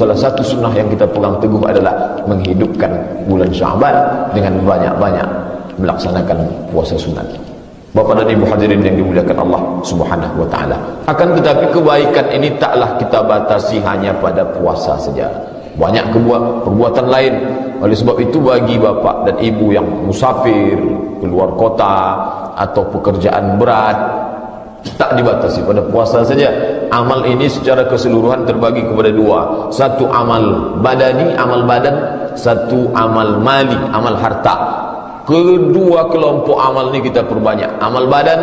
salah satu sunnah yang kita pegang teguh adalah menghidupkan bulan Sya'ban dengan banyak-banyak melaksanakan puasa sunat. Bapak dan Ibu hadirin yang dimuliakan Allah Subhanahu wa taala. Akan tetapi kebaikan ini taklah kita batasi hanya pada puasa saja. Banyak perbuatan lain. Oleh sebab itu bagi bapak dan ibu yang musafir, keluar kota atau pekerjaan berat, tak dibatasi pada puasa saja. Amal ini secara keseluruhan terbagi kepada dua. Satu amal badani, amal badan. Satu amal mali, amal harta. Kedua kelompok amal ini kita perbanyak. Amal badan,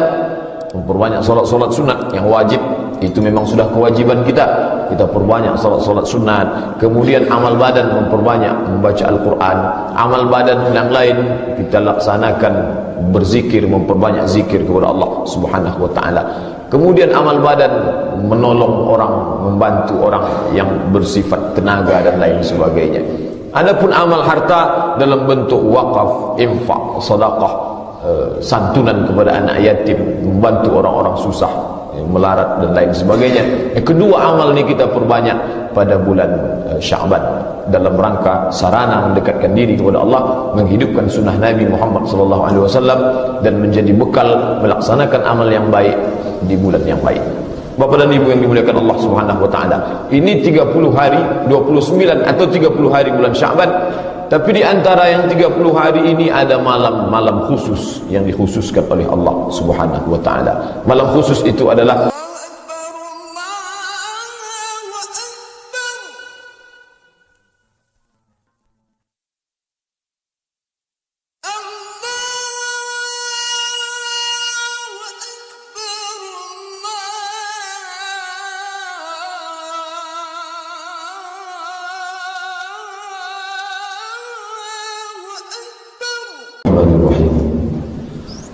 memperbanyak solat-solat sunat yang wajib. Itu memang sudah kewajiban kita. Kita perbanyak solat-solat sunat. Kemudian amal badan memperbanyak membaca Al-Quran. Amal badan yang lain kita laksanakan berzikir, memperbanyak zikir kepada Allah Subhanahu wa taala. Kemudian amal badan menolong orang, membantu orang yang bersifat tenaga dan lain sebagainya. Adapun amal harta dalam bentuk wakaf, infak, sedekah, santunan kepada anak yatim, membantu orang-orang susah, melarat dan lain sebagainya. Kedua amal ini kita perbanyak pada bulan Sya'ban dalam rangka sarana mendekatkan diri kepada Allah, menghidupkan sunnah Nabi Muhammad SAW dan menjadi bekal melaksanakan amal yang baik di bulan yang baik. Bapak dan Ibu yang dimuliakan Allah Subhanahu wa taala. Ini 30 hari, 29 atau 30 hari bulan Sya'ban. Tapi di antara yang 30 hari ini ada malam-malam khusus yang dikhususkan oleh Allah Subhanahu wa taala. Malam khusus itu adalah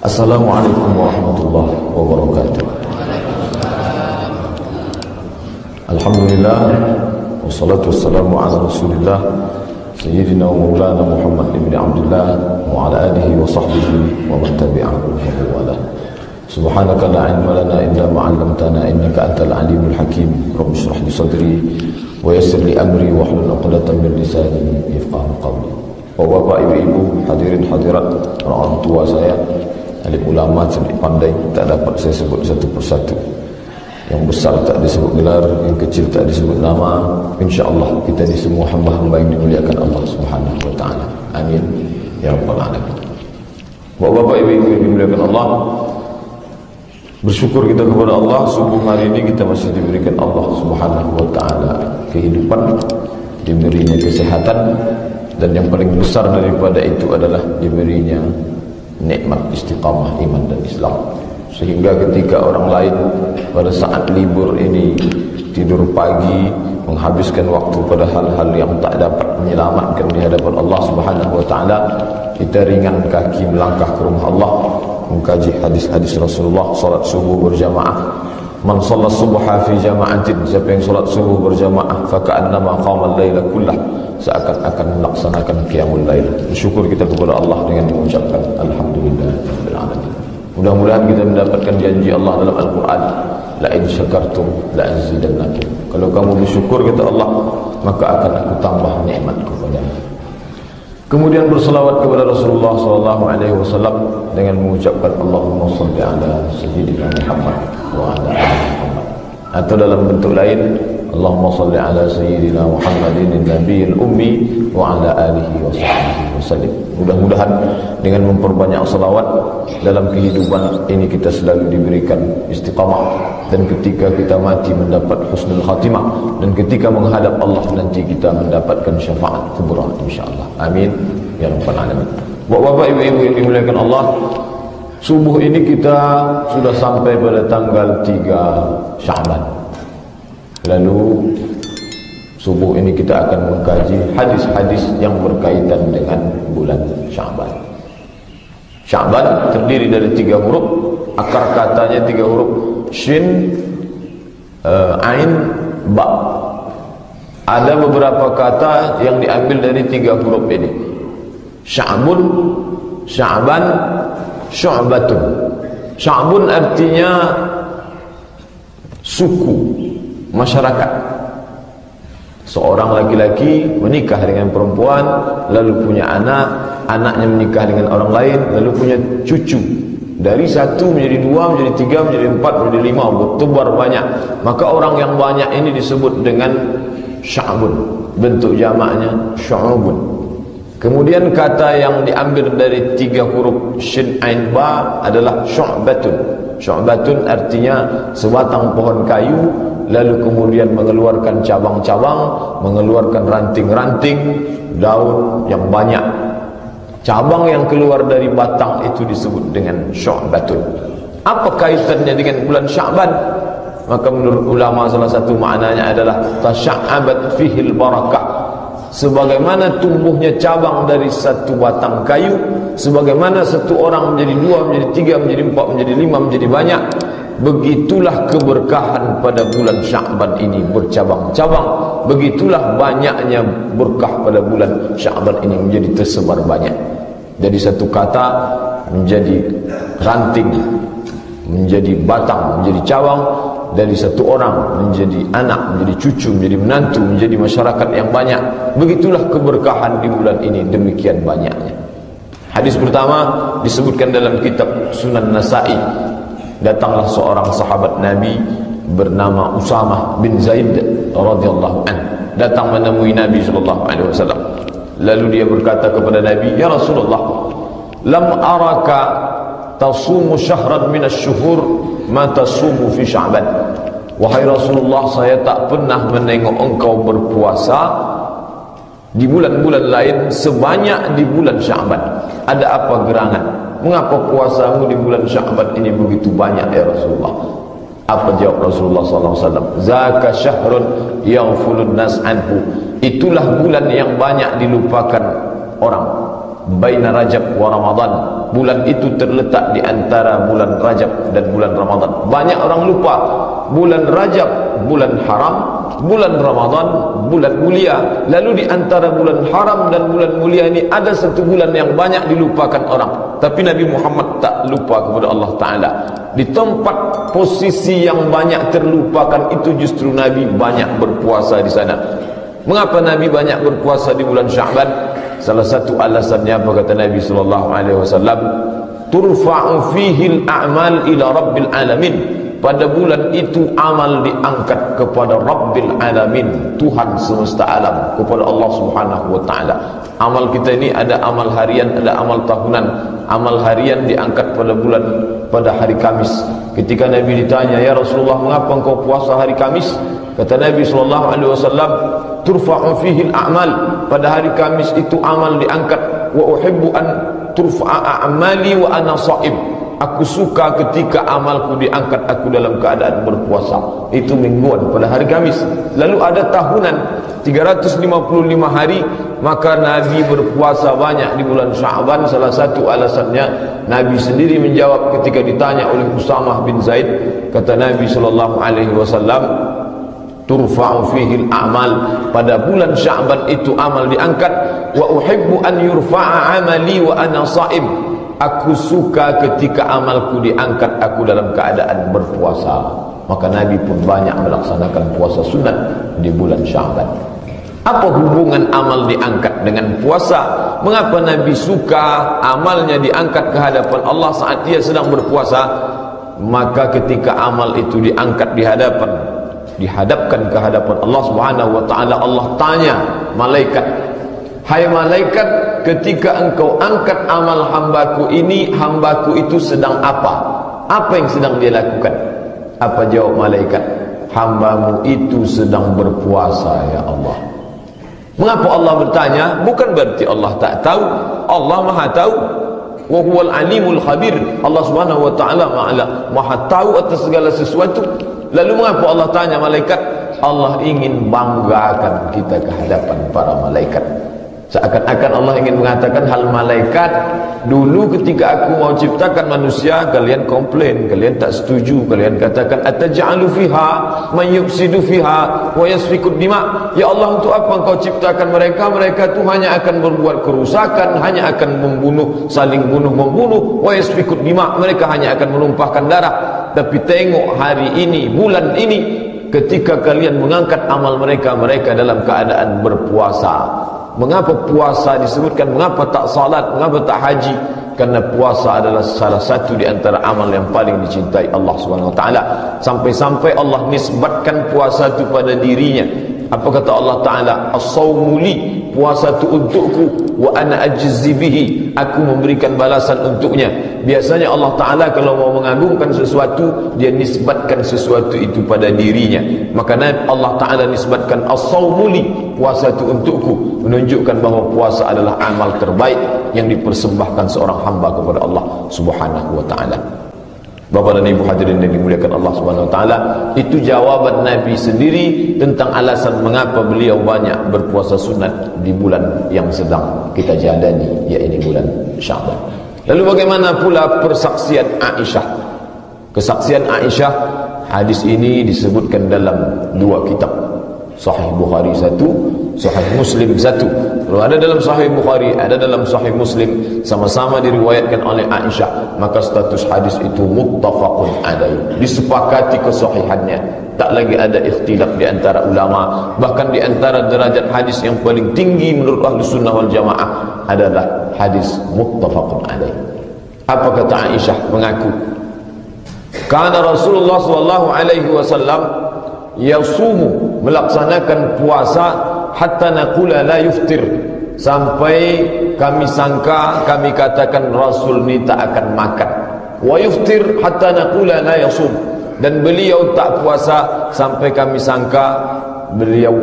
Assalamualaikum warahmatullahi wabarakatuh. Alhamdulillah, wassalatu wassalamu ala rasulillah Sayyidina wa maulana Muhammad ibn Abdullah wa ala alihi wa sahbihi wa man tabi'ahu wa wala. Subhanaka la ilma lana illa ma 'allamtana innaka antal alimul hakim. Rabbi shrah li sadri wa yassir li amri wa hlul 'uqdatam min lisani yafqahu qawli. Bapak, ibu-ibu, hadirin hadirat, orang tua saya, alim ulama cerdik pandai, tak dapat saya sebut satu persatu. Yang besar tak disebut gelar, yang kecil tak disebut nama. InsyaAllah kita ni semua hamba-hamba yang dimuliakan Allah Subhanahu wa ta'ala. Amin ya rabbal alamin. Bapak, ibu-ibu yang dimuliakan Allah, bersyukur kita kepada Allah. Subuh hari ini kita masih diberikan Allah Subhanahu wa ta'ala kehidupan, diberinya kesehatan, dan yang paling besar daripada itu adalah diberinya nikmat istiqamah iman dan Islam. Sehingga ketika orang lain pada saat libur ini tidur pagi, menghabiskan waktu pada hal-hal yang tak dapat menyelamatkan di hadapan Allah Subhanahu wa taala, kita ringan kaki melangkah ke rumah Allah, mengkaji hadis-hadis Rasulullah. Salat subuh berjamaah, man shalla subha fi jama'atin, siapa yang salat subuh berjamaah, fa ka'annama qama al-laila kullah, seakan-akan melaksanakan qiyamul lail. Bersyukur kita kepada Allah dengan mengucapkan alhamdulillahirabbil alamin. Mudah-mudahan kita mendapatkan janji Allah dalam Al-Quran, la in syakartum la azidannakum. Kalau kamu bersyukur kata Allah, maka akan aku tambah nikmatku padamu. Kemudian berselawat kepada Rasulullah SAW dengan mengucapkan Allahumma salli ala sayyidina Muhammad wa ala ali Muhammad. Atau dalam bentuk lain, Allahumma salli ala sayyidina Muhammadin nabiyil ummi wa ala alihi wa sahbihi wasallim. Mudah-mudahan dengan memperbanyak salawat dalam kehidupan ini kita selalu diberikan istiqamah, dan ketika kita mati mendapat husnul khatimah, dan ketika menghadap Allah nanti kita mendapatkan syafaat kubra insyaallah. Amin ya rabbal alamin. Bapak, ibu-ibu yang dimuliakan Allah, subuh ini kita sudah sampai pada tanggal 3 Sya'ban. Lalu subuh ini kita akan mengkaji hadis-hadis yang berkaitan dengan bulan Sya'ban. Sya'ban terdiri dari 3 huruf, akar katanya 3 huruf, shin, ain, ba. Ada beberapa kata yang diambil dari 3 huruf ini. Sya'bun, Sya'ban, Syu'batun. Sya'bun artinya suku, masyarakat. Seorang laki-laki menikah dengan perempuan, lalu punya anak, anaknya menikah dengan orang lain, lalu punya cucu. Dari satu menjadi dua, menjadi tiga, menjadi empat, menjadi lima, bertebar banyak. Maka orang yang banyak ini disebut dengan sya'bun. Bentuk jamaknya syu'ubun. Kemudian kata yang diambil dari 3 huruf shin ain ba adalah syu'batun. Syu'batun artinya sebatang pohon kayu, lalu kemudian mengeluarkan cabang-cabang, mengeluarkan ranting-ranting, daun yang banyak. Cabang yang keluar dari batang itu disebut dengan syu'batun. Apa kaitannya dengan bulan Sya'ban? Maka menurut ulama salah satu maknanya adalah tasya'abat fihil barakah. Sebagaimana tumbuhnya cabang dari satu batang kayu, sebagaimana satu orang menjadi dua, menjadi tiga, menjadi empat, menjadi lima, menjadi banyak, begitulah keberkahan pada bulan Sya'ban ini bercabang-cabang. Begitulah banyaknya berkah pada bulan Sya'ban ini menjadi tersebar banyak. Jadi satu kata menjadi ranting, menjadi batang, menjadi cabang. Dari satu orang menjadi anak, menjadi cucu, menjadi menantu, menjadi masyarakat yang banyak. Begitulah keberkahan di bulan ini, demikian banyaknya. Hadis pertama disebutkan dalam kitab Sunan Nasa'i. Datanglah seorang sahabat Nabi bernama Usamah bin Zaid radhiyallahu anhu, datang menemui Nabi sallallahu alaihi wasallam. Lalu dia berkata kepada Nabi, "Ya Rasulullah, lam araka tasumu syahran minasy-syuhur ma tasumu fi Sya'ban." Wahai Rasulullah, saya tak pernah menengok engkau berpuasa di bulan-bulan lain sebanyak di bulan Sya'ban. Ada apa gerangan? Mengapa puasamu di bulan Sya'ban ini begitu banyak ya Rasulullah? Apa jawab Rasulullah SAW? Zaka syahrun yaghfulun nas anhu. Itulah bulan yang banyak dilupakan orang. Baina Rajab wa Ramadan. Bulan itu terletak di antara bulan Rajab dan bulan Ramadan. Banyak orang lupa bulan Rajab, bulan haram, bulan Ramadan, bulan mulia. Lalu di antara bulan haram dan bulan mulia ini ada satu bulan yang banyak dilupakan orang. Tapi Nabi Muhammad tak lupa kepada Allah Ta'ala. Di tempat posisi yang banyak terlupakan itu justru Nabi banyak berpuasa di sana. Mengapa Nabi banyak berpuasa di bulan Sya'ban? Salah satu alasannya apa kata Nabi sallallahu alaihi wasallam? Turfa'u fihi al-a'mal ila rabbil alamin. Pada bulan itu amal diangkat kepada Rabbil Alamin, Tuhan semesta alam, kepada Allah Subhanahu wa taala. Amal kita ini ada amal harian, ada amal tahunan. Amal harian diangkat pada hari Kamis. Ketika Nabi ditanya, "Ya Rasulullah, mengapa engkau puasa hari Kamis?" Kata Nabi sallallahu alaihi wasallam, "Turfa'u fihi al-a'mal." Pada hari Kamis itu amal diangkat. Wa uhibbu an turfa'a a'mali wa ana sha'im. Aku suka ketika amalku diangkat aku dalam keadaan berpuasa. Itu mingguan pada hari Kamis. Lalu ada tahunan 355 hari, maka Nabi berpuasa banyak di bulan Sya'ban. Salah satu alasannya Nabi sendiri menjawab ketika ditanya oleh Usamah bin Zaid. Kata Nabi sallallahu alaihi wasallam, turfa'u fihi al-a'mal. Pada bulan Sya'ban itu amal diangkat. Wa uhibbu an yurfa'a 'amali wa ana sha'im. Aku suka ketika amalku diangkat aku dalam keadaan berpuasa. Maka Nabi pun banyak melaksanakan puasa sunat di bulan Sya'ban. Apa hubungan amal diangkat dengan puasa? Mengapa Nabi suka amalnya diangkat ke hadapan Allah saat dia sedang berpuasa? Maka ketika amal itu diangkat dihadapkan ke hadapan Allah Subhanahu wa taala, Allah tanya malaikat, "Hai malaikat, ketika engkau angkat amal hambaku ini, hambaku itu sedang apa? Apa yang sedang dia lakukan?" Apa jawab malaikat? "Hambamu itu sedang berpuasa ya Allah." Mengapa Allah bertanya? Bukan berarti Allah tak tahu. Allah Maha tahu. Wa huwal alimul khabir. Allah Subhanahu wa taala Maha tahu atas segala sesuatu. Lalu mengapa Allah tanya malaikat? Allah ingin banggakan kita ke hadapan para malaikat. Seakan-akan Allah ingin mengatakan, hal malaikat, dulu ketika aku mau ciptakan manusia, kalian komplain, kalian tak setuju, kalian katakan, ataj'alu fiha man yufsidu fiha wa yasfiku dima. Ya Allah, untuk apa engkau ciptakan mereka? Mereka itu hanya akan berbuat kerusakan, hanya akan membunuh, saling bunuh-membunuh, wa yasfiku dima. Mereka hanya akan menumpahkan darah. Tapi tengok hari ini, bulan ini, ketika kalian mengangkat amal mereka dalam keadaan berpuasa. Mengapa puasa disebutkan? Mengapa tak salat? Mengapa tak haji? Karena puasa adalah salah satu di antara amal yang paling dicintai Allah Subhanahu wa taala. Sampai-sampai Allah nisbatkan puasa itu pada dirinya. Apa kata Allah Taala? As-shaumu li, puasa itu untukku, wa ana ajzi bihi, aku memberikan balasan untuknya. Biasanya Allah Taala kalau mau mengagungkan sesuatu, dia nisbatkan sesuatu itu pada dirinya. Maka Allah Taala nisbatkan as-shaumu li, puasa itu untukku, menunjukkan bahawa puasa adalah amal terbaik yang dipersembahkan seorang hamba kepada Allah Subhanahu wa taala. Bapak dan Ibu hadirin yang dimuliakan Allah Subhanahu wa taala, itu jawaban Nabi sendiri tentang alasan mengapa beliau banyak berpuasa sunat di bulan yang sedang kita jalani, yaitu bulan Sya'ban. Lalu bagaimana pula persaksian Aisyah? Kesaksian Aisyah, hadis ini disebutkan dalam dua kitab, Sahih Bukhari satu, Sahih Muslim satu. Kalau ada dalam Sahih Bukhari, ada dalam Sahih Muslim, sama-sama diriwayatkan oleh Aisyah, maka status hadis itu muttafaqun alaih, disepakati kesahihannya. Tak lagi ada ikhtilaf di antara ulama. Bahkan di antara derajat hadis yang paling tinggi menurut Ahlus Sunnah wal Jamaah adalah hadis muttafaqun alaih. Apa kata Aisyah mengaku? Kana Rasulullah sallallahu alaihi wasallam yasumu, melaksanakan puasa, hatta naqula la yuftir, sampai kami sangka, kami katakan Rasul ni tak akan makan. Wa yuftir hatta naqula la yasum, dan beliau tak puasa sampai kami sangka beliau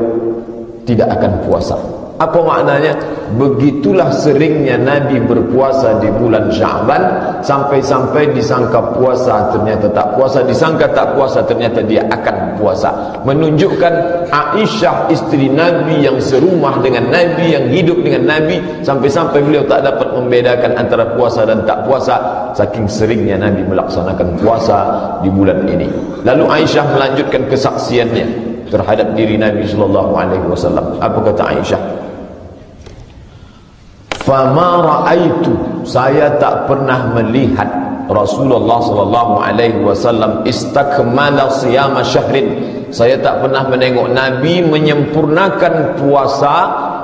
tidak akan puasa. Apa maknanya? Begitulah seringnya Nabi berpuasa di bulan Sya'ban, sampai-sampai disangka puasa ternyata tak puasa, disangka tak puasa ternyata dia akan puasa. Menunjukkan Aisyah istri Nabi yang serumah dengan Nabi, yang hidup dengan Nabi, sampai-sampai beliau tak dapat membedakan antara puasa dan tak puasa, saking seringnya Nabi melaksanakan puasa di bulan ini. Lalu Aisyah melanjutkan kesaksiannya terhadap diri Nabi sallallahu alaihi wasallam. Apa kata Aisyah? Fama ra'aitu, saya tak pernah melihat Rasulullah sallallahu alaihi wasallam istakmala siyama syahrin, saya tak pernah menengok Nabi menyempurnakan puasa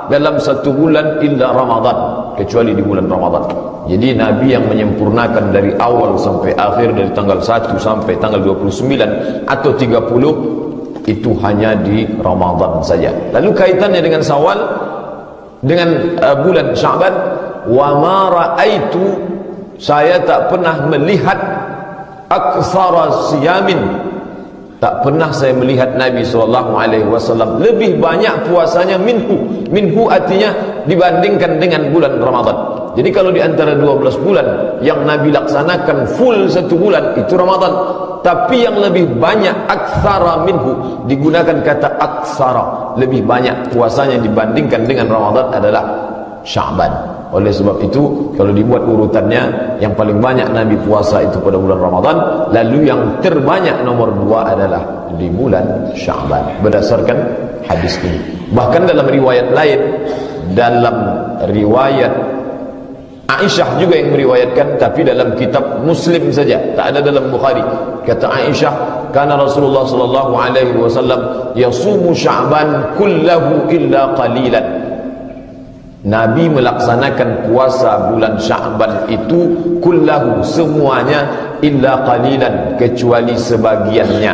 dalam satu bulan illa Ramadan, kecuali di bulan Ramadan. Jadi Nabi yang menyempurnakan dari awal sampai akhir, dari tanggal 1 sampai tanggal 29 atau 30, itu hanya di Ramadan saja. Lalu kaitannya dengan Syawal, dengan bulan Sya'ban, wa ma ra'aitu, saya tak pernah melihat aktsara siyamin, tak pernah saya melihat Nabi SAW lebih banyak puasanya minhu artinya dibandingkan dengan bulan Ramadan. Jadi kalau di antara 12 bulan yang Nabi laksanakan full satu bulan itu Ramadan, tapi yang lebih banyak aktsara minhu, digunakan kata aktsara, lebih banyak puasanya dibandingkan dengan Ramadan adalah Sya'ban. Oleh sebab itu kalau dibuat urutannya, yang paling banyak Nabi puasa itu pada bulan Ramadan, lalu yang terbanyak nomor 2 adalah di bulan Sya'ban, berdasarkan hadis ini. Bahkan dalam riwayat lain, dalam riwayat Aisyah juga yang meriwayatkan, tapi dalam kitab Muslim saja, tak ada dalam Bukhari. Kata Aisyah, kana Rasulullah sallallahu alaihi wasallam yasumu Sya'ban kullahu illa qalilan, Nabi melaksanakan puasa bulan Sya'ban itu kullahu, semuanya, illa qalilan, kecuali sebagiannya.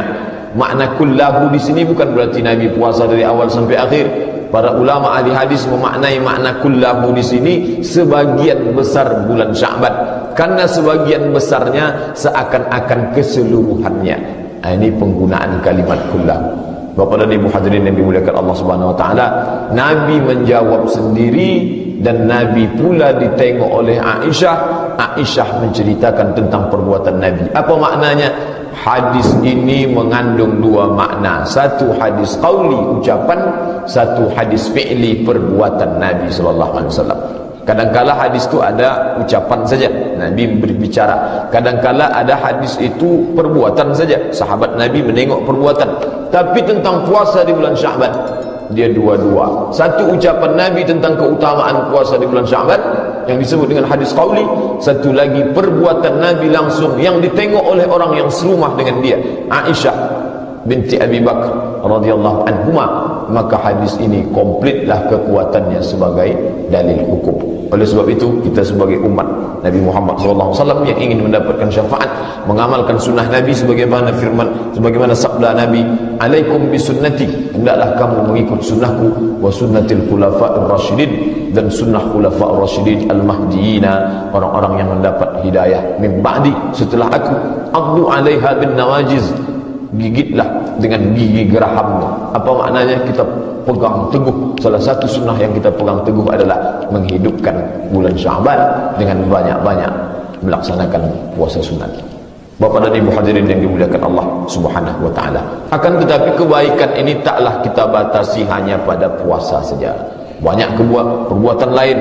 Makna kullahu di sini bukan berarti Nabi puasa dari awal sampai akhir. Para ulama ahli hadis memaknai makna kullahu di sini sebagian besar bulan Sya'ban, karena sebagian besarnya seakan-akan keseluruhannya. Ini penggunaan kalimat kullahu. Bapak dan Ibu hadirin yang dimuliakan Allah Subhanahu wa taala, Nabi menjawab sendiri dan Nabi pula ditengok oleh Aisyah. Aisyah menceritakan tentang perbuatan Nabi. Apa maknanya? Hadis ini mengandung dua makna. Satu hadis qauli, ucapan, satu hadis fi'li, perbuatan Nabi sallallahu alaihi wasallam. Kadangkala hadis itu ada ucapan saja, Nabi berbicara. Kadangkala ada hadis itu perbuatan saja, sahabat Nabi menengok perbuatan. Tapi tentang puasa di bulan Sya'ban, dia dua-dua. Satu ucapan Nabi tentang keutamaan puasa di bulan Sya'ban yang disebut dengan hadis qauli, satu lagi perbuatan Nabi langsung yang ditengok oleh orang yang serumah dengan dia, Aisyah binti Abi Bakar radhiyallahu anhuma, maka hadis ini komplitlah kekuatannya sebagai dalil hukum. Oleh sebab itu, kita sebagai umat Nabi Muhammad SAW yang ingin mendapatkan syafaat, mengamalkan sunnah Nabi sebagaimana firman, sebagaimana sabda Nabi, alaikum bisunnati, hendaklah kamu mengikut sunnahku, wa sunnatil khulafa'ir rasyidin, dan sunnah khulafa'ir rasyidin al-mahdiyina, orang-orang yang mendapat hidayah min ba'di, setelah aku, addu 'alaiha bin nawajiz, gigitlah dengan gigi gerahammu. Apa maknanya? Kita pegang teguh. Salah satu sunnah yang kita pegang teguh adalah menghidupkan bulan Sya'ban dengan banyak-banyak melaksanakan puasa sunat. Bapak dan Ibu hadirin yang dimuliakan Allah Subhanahu wa taala. Akan tetapi kebaikan ini taklah kita batasi hanya pada puasa saja. Banyak perbuatan lain.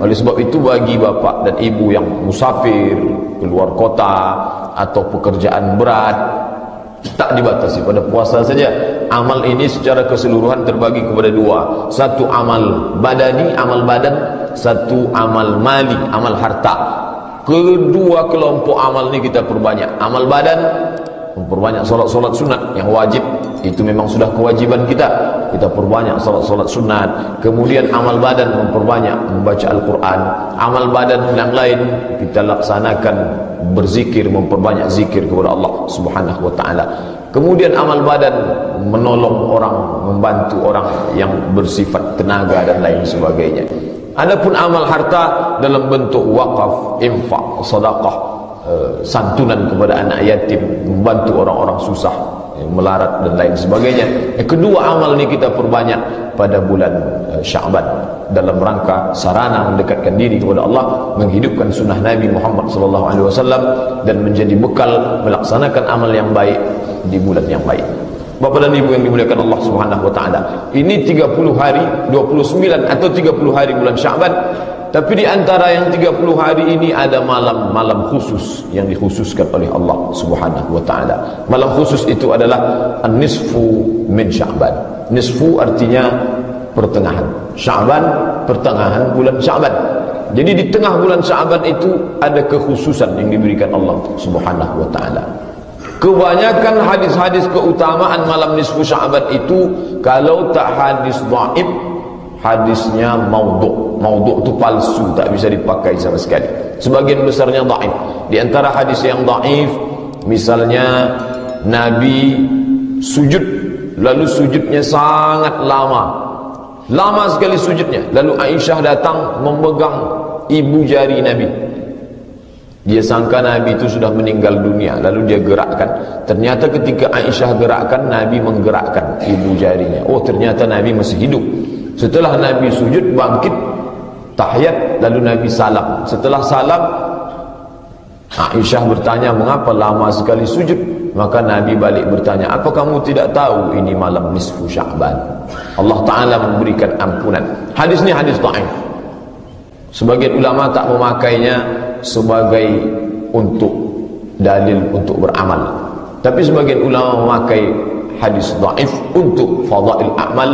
Oleh sebab itu, bagi bapak dan ibu yang musafir, keluar kota atau pekerjaan berat, tak dibatasi pada puasa saja. Amal ini secara keseluruhan terbagi kepada dua. Satu amal badani, amal badan. Satu amal mali, amal harta. Kedua kelompok amal ini kita perbanyak. Amal badan, memperbanyak solat-solat sunat yang wajib, itu memang sudah kewajiban kita. Kita perbanyak solat-solat sunat. Kemudian amal badan, memperbanyak membaca Al-Quran. Amal badan yang lain kita laksanakan berzikir, memperbanyak zikir kepada Allah Subhanahu wa taala. Kemudian amal badan, menolong orang, membantu orang yang bersifat tenaga dan lain sebagainya. Adapun amal harta dalam bentuk wakaf, infak, sedekah, santunan kepada anak yatim, membantu orang-orang susah, melarat dan lain sebagainya. Kedua amal ini kita perbanyak pada bulan Sya'ban dalam rangka sarana mendekatkan diri kepada Allah, menghidupkan sunnah Nabi Muhammad SAW, dan menjadi bekal melaksanakan amal yang baik di bulan yang baik. Bapak dan Ibu yang dimuliakan Allah Subhanahu wa taala, ini 30 hari, 29 atau 30 hari bulan Sya'ban. Tapi di antara yang 30 hari ini ada malam-malam khusus yang dikhususkan oleh Allah Subhanahu wa taala. Malam khusus itu adalah an-nisfu min Sya'ban. Nisfu artinya pertengahan. Sya'ban, pertengahan bulan Sya'ban. Jadi di tengah bulan Sya'ban itu ada kekhususan yang diberikan Allah Subhanahu wa taala. Kebanyakan hadis-hadis keutamaan malam nisfu Sya'ban itu, kalau tak hadis dhaif, hadisnya maudhu'. Maudhu' itu palsu, tak bisa dipakai sama sekali. Sebagian besarnya dhaif. Di antara hadis yang dhaif, misalnya Nabi sujud, lalu sujudnya sangat lama sekali sujudnya. Lalu Aisyah datang memegang ibu jari Nabi. Dia sangka Nabi itu sudah meninggal dunia, lalu dia gerakkan. Ternyata ketika Aisyah gerakkan, Nabi menggerakkan ibu jarinya. Oh, ternyata Nabi masih hidup. Setelah Nabi sujud, bangkit, tahiyat, lalu Nabi salam. Setelah salam, Aisyah bertanya, mengapa lama sekali sujud? Maka Nabi balik bertanya, apa kamu tidak tahu ini malam nisfu Sya'ban? Allah Ta'ala memberikan ampunan. Hadis ini hadis dhaif. Sebagian ulama tak memakainya sebagai untuk dalil untuk beramal. Tapi sebagian ulama memakai hadis dhaif untuk fadail amal.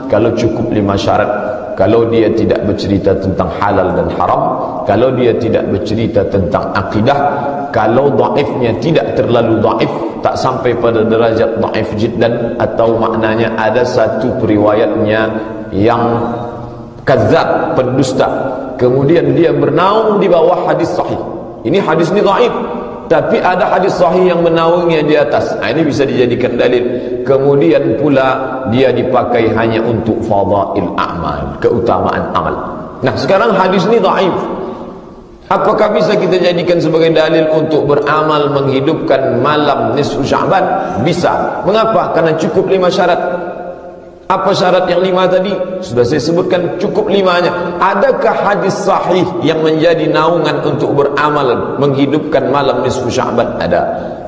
Kalau cukup 5 syarat, kalau dia tidak bercerita tentang halal dan haram, kalau dia tidak bercerita tentang akidah, kalau dhaifnya tidak terlalu dhaif, tak sampai pada derajat dhaif jiddan, atau maknanya ada satu periwayatnya yang kadzab, pendusta, kemudian dia bernaung di bawah hadis sahih. Ini hadis ini dhaif, tapi ada hadis sahih yang menaungnya di atas. Ini bisa dijadikan dalil. Kemudian pula dia dipakai hanya untuk fadail a'mal, keutamaan amal. Nah, sekarang hadis ini dhaif. Apakah bisa kita jadikan sebagai dalil untuk beramal menghidupkan malam nisfu Sya'ban? Bisa. Mengapa? Karena cukup 5 syarat. Apa syarat yang 5 tadi? Sudah saya sebutkan, cukup 5-nya. Adakah hadis sahih yang menjadi naungan untuk beramal menghidupkan malam nisfu Sya'ban? Ada.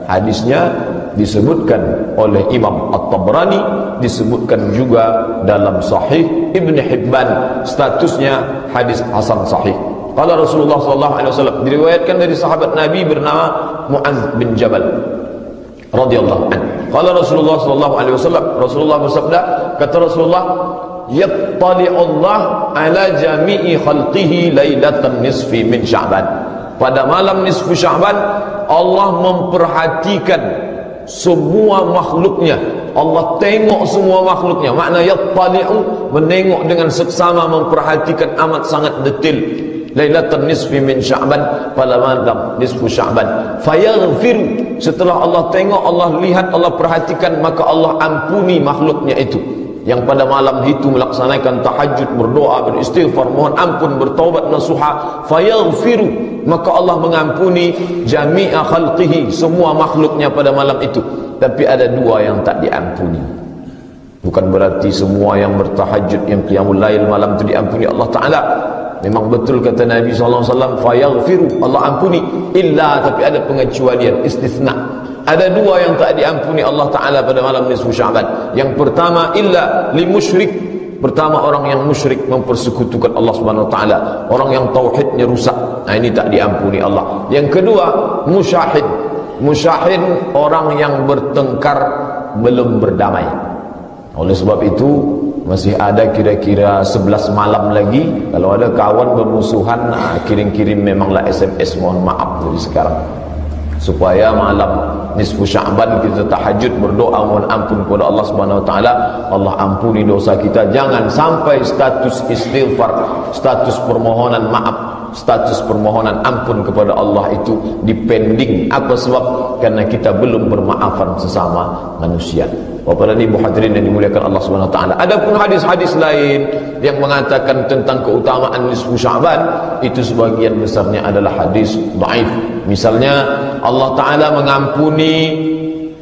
Hadisnya disebutkan oleh Imam At-Tabrani, disebutkan juga dalam Sahih Ibn Hibban, statusnya hadis hasan sahih. Qala Rasulullah SAW, diriwayatkan dari sahabat Nabi bernama Mu'adz bin Jabal radhiyallahu anhu. Qala Rasulullah SAW, Rasulullah bersabda, kata Rasulullah, yattali'u Allah ala jami'i khalqihi lailatan nisfi min Sya'ban. Pada malam nisfu Sya'ban, Allah memperhatikan semua makhluknya. Allah tengok semua makhluknya. Makna yattali'u, menengok dengan seksama, memperhatikan amat sangat detail. Lailatul nisfi min Sya'ban, pada malam nisfu Sya'ban. Fayaghfiru, setelah Allah tengok, Allah lihat, Allah perhatikan, maka Allah ampuni makhluknya itu yang pada malam itu melaksanakan tahajud, berdoa, beristighfar, mohon ampun, bertaubat nasuha. Fayaghfiru, maka Allah mengampuni jami'a khalqihi, semua makhluknya pada malam itu. Tapi ada dua yang tak diampuni. Bukan berarti semua yang bertahajud, yang qiyamul lail malam itu diampuni Allah Ta'ala. Memang betul kata Nabi SAW, fayaghfiru, Allah ampuni, illa, tapi ada pengecualian, istisna. Ada dua yang tak diampuni Allah Ta'ala pada malam nisfu Sya'ban. Yang pertama, illa li musyrik. Pertama, orang yang musyrik, mempersekutukan Allah Subhanahu Wa Ta'ala, orang yang tauhidnya rusak, nah ini tak diampuni Allah. Yang kedua, musyahid. Musyahid, orang yang bertengkar belum berdamai. Oleh sebab itu masih ada kira-kira 11 malam lagi. Kalau ada kawan bermusuhan, kirim-kirim memanglah SMS, mohon maaf dari sekarang, supaya malam nisfu Sya'ban kita tahajud, berdoa, mohon ampun kepada Allah Subhanahu Wa Ta'ala. Allah ampuni dosa kita. Jangan sampai status istighfar, status permohonan maaf, status permohonan ampun kepada Allah itu dipending. Apa sebab? Karena kita belum bermaafan sesama manusia. Bapak dan Ibu hadirin yang dimuliakan Allah Subhanahu Wa Ta'ala. Adapun hadis-hadis lain yang mengatakan tentang keutamaan nisfu Sya'ban, itu sebagian besarnya adalah hadis dhaif. Misalnya Allah Ta'ala mengampuni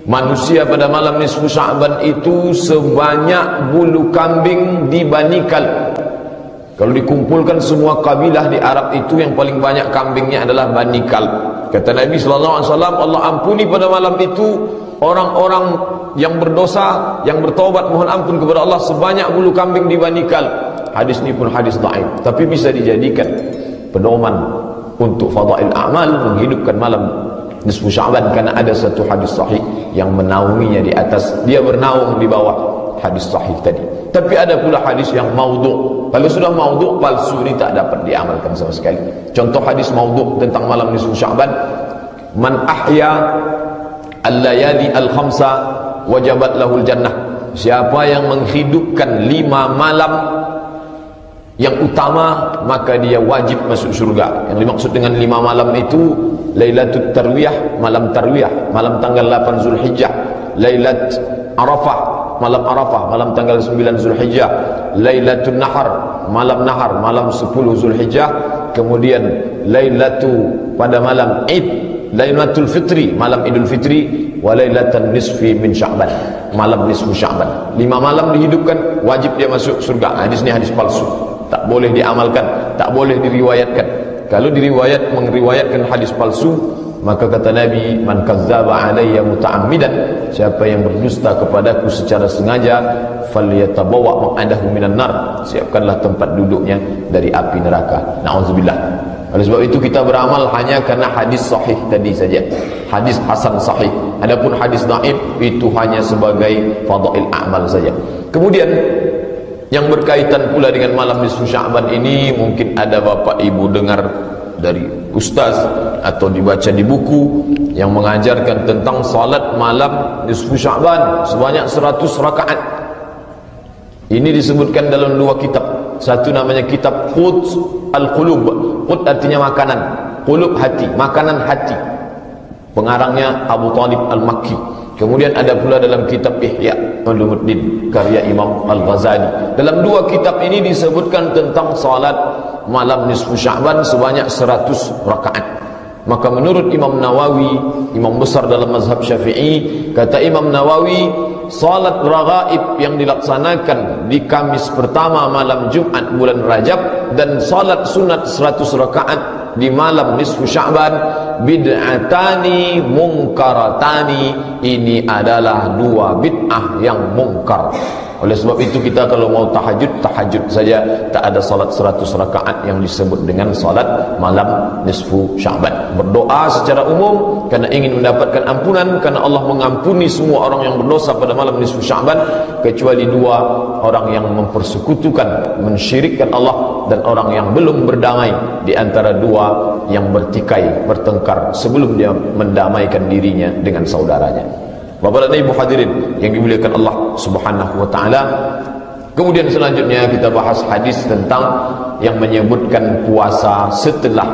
manusia pada malam nisfu Sya'ban itu sebanyak bulu kambing di Bani Kalb. Kalau dikumpulkan semua kabilah di Arab itu, yang paling banyak kambingnya adalah Bani Kalb. Kata Nabi SAW, Allah ampuni pada malam itu orang-orang yang berdosa, yang bertaubat, mohon ampun kepada Allah sebanyak bulu kambing di Bani Kalb. Hadis ini pun hadis dhaif, tapi bisa dijadikan pedoman untuk fadail amal, menghidupkan malam nisfu Sya'ban, karena ada satu hadis sahih yang menaunginya di atas, dia bernaung di bawah hadis sahih tadi. Tapi ada pula hadis yang maudhu'. Kalau sudah maudhu', palsu, ini tak dapat diamalkan sama sekali. Contoh hadis maudhu' tentang malam nisfu Sya'ban, man ahya al-layali al-khamsa wajabat lahul jannah. Siapa yang menghidupkan 5 malam yang utama, maka dia wajib masuk surga. Yang dimaksud dengan 5 malam itu Lailatul Tarwiyah, malam Tarwiyah, malam tanggal 8 Zulhijjah. Lailat Arafah, malam Arafah, malam tanggal 9 Zulhijjah. Lailatul Nahar, malam Nahar, malam 10 Zulhijjah. Kemudian pada malam Id, Lailatul Fitri, malam Idul Fitri. Wa Lailatul Nisfi min Sya'ban, malam nisfu Sya'ban. 5 malam dihidupkan, wajib dia masuk surga. Hadis ini hadis palsu, tak boleh diamalkan, tak boleh diriwayatkan. Kalau meriwayatkan hadis palsu, maka kata Nabi, man kazzaba alayya muta'ammidan, siapa yang berdusta kepadaku secara sengaja, falyatabawwa maq'adahu minan nar, siapkanlah tempat duduknya dari api neraka. Na'udzubillah. Oleh sebab itu kita beramal hanya karena hadis sahih tadi saja, hadis hasan sahih. Adapun hadis dhaif itu hanya sebagai fadail amal saja. Kemudian yang berkaitan pula dengan malam nisfu Sya'ban ini, mungkin ada bapak ibu dengar dari ustaz atau dibaca di buku yang mengajarkan tentang salat malam nisfu Sya'ban sebanyak 100 rakaat. Ini disebutkan dalam 2 kitab. Satu namanya kitab Qut al-Qulub. Qut artinya makanan, qulub hati, makanan hati. Pengarangnya Abu Talib al-Makki. Kemudian ada pula dalam kitab Ihya Ulumuddin karya Imam Al-Ghazali. Dalam 2 kitab ini disebutkan tentang salat malam nisfu Sya'ban sebanyak 100 rakaat. Maka menurut Imam Nawawi, imam besar dalam mazhab Syafi'i, kata Imam Nawawi, salat raghaib yang dilaksanakan di Kamis pertama malam Jumat bulan Rajab dan salat sunat 100 rakaat di malam nisfu Sya'ban, bid'atani munkaratani, ini adalah 2 bid'ah yang mungkar. Oleh sebab itu kita kalau mau tahajud, tahajud saja, tak ada salat 100 rakaat yang disebut dengan salat malam nisfu Sya'ban. Berdoa secara umum karena ingin mendapatkan ampunan, karena Allah mengampuni semua orang yang berdosa pada malam nisfu Sya'ban, kecuali 2 orang yang mempersekutukan, mensyirikkan Allah, dan orang yang belum berdamai di antara 2 yang bertikai, bertengkar sebelum dia mendamaikan dirinya dengan saudaranya. Bapak dan Ibu hadirin yang dimuliakan Allah Subhanahu wa taala. Kemudian selanjutnya kita bahas hadis tentang yang menyebutkan puasa setelah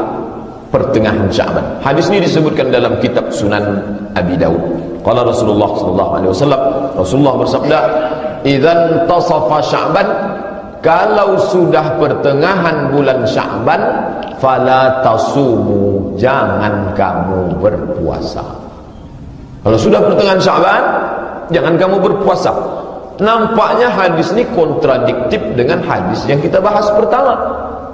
pertengahan Sya'ban. Hadis ini disebutkan dalam kitab Sunan Abi Daud. Qala Rasulullah sallallahu alaihi wasallam, Rasulullah bersabda, "Idzan tasafa Sya'ban," kalau sudah pertengahan bulan Sya'ban, fala tasumu, jangan kamu berpuasa. Kalau sudah pertengahan Sya'ban, jangan kamu berpuasa. Nampaknya hadis ini kontradiktif dengan hadis yang kita bahas pertama.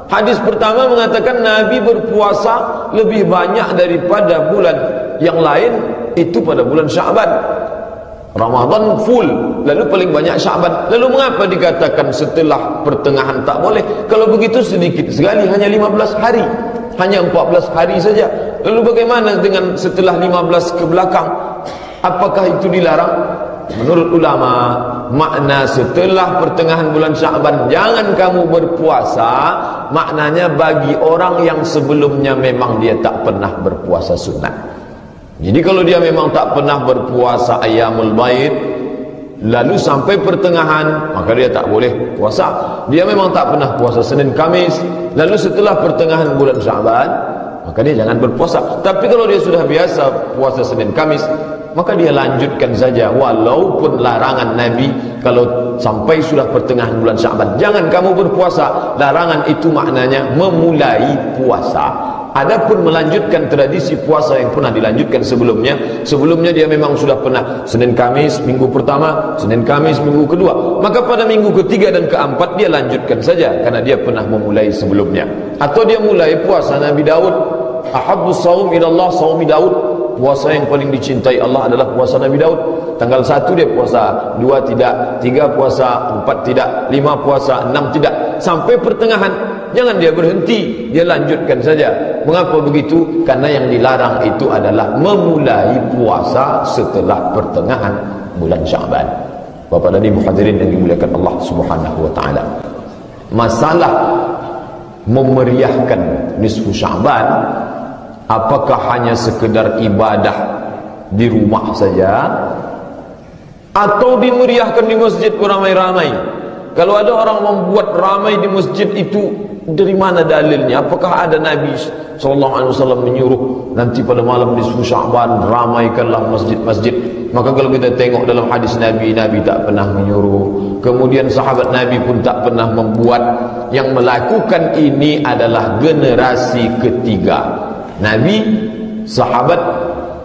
Hadis pertama mengatakan Nabi berpuasa lebih banyak daripada bulan yang lain, itu pada bulan Sya'ban. Ramadan full, lalu paling banyak Sya'ban. Lalu mengapa dikatakan setelah pertengahan tak boleh? Kalau begitu sedikit sekali, hanya 15 hari, hanya 14 hari saja. Lalu bagaimana dengan setelah 15 ke belakang? Apakah itu dilarang? Menurut ulama, makna setelah pertengahan bulan Sya'ban jangan kamu berpuasa, maknanya bagi orang yang sebelumnya memang dia tak pernah berpuasa sunat. Jadi kalau dia memang tak pernah berpuasa Ayyamul Baid, lalu sampai pertengahan, maka dia tak boleh puasa. Dia memang tak pernah puasa Senin Kamis, lalu setelah pertengahan bulan Sya'ban, maka dia jangan berpuasa. Tapi kalau dia sudah biasa puasa Senin Kamis, maka dia lanjutkan saja, walaupun larangan Nabi kalau sampai sudah pertengahan bulan Sya'ban jangan kamu berpuasa. Larangan itu maknanya memulai puasa. Adapun melanjutkan tradisi puasa yang pernah dilanjutkan sebelumnya dia memang sudah pernah Senin Kamis minggu pertama, Senin Kamis minggu kedua, maka pada minggu ketiga dan keempat dia lanjutkan saja karena dia pernah memulai sebelumnya. Atau dia mulai puasa Nabi Daud, ahabbus shaum ila Allah shaumi Daud, puasa yang paling dicintai Allah adalah puasa Nabi Daud. Tanggal 1 dia puasa, 2 tidak, 3 puasa, 4 tidak, 5 puasa, 6 tidak, sampai pertengahan. Jangan dia berhenti, dia lanjutkan saja. Mengapa begitu? Karena yang dilarang itu adalah memulai puasa setelah pertengahan bulan Sya'ban. Bapak dan Ibu hadirin yang dimuliakan Allah Subhanahu wa taala. Masalah memeriahkan nisfu Sya'ban, apakah hanya sekedar ibadah di rumah saja atau dimeriahkan di masjid beramai-ramai? Kalau ada orang membuat ramai di masjid, itu dari mana dalilnya? Apakah ada Nabi SAW menyuruh nanti pada malam nisfu Sya'ban ramaikanlah masjid-masjid? Maka kalau kita tengok dalam hadis Nabi, Nabi tak pernah menyuruh. Kemudian sahabat Nabi pun tak pernah membuat. Yang melakukan ini adalah generasi ketiga Nabi, sahabat,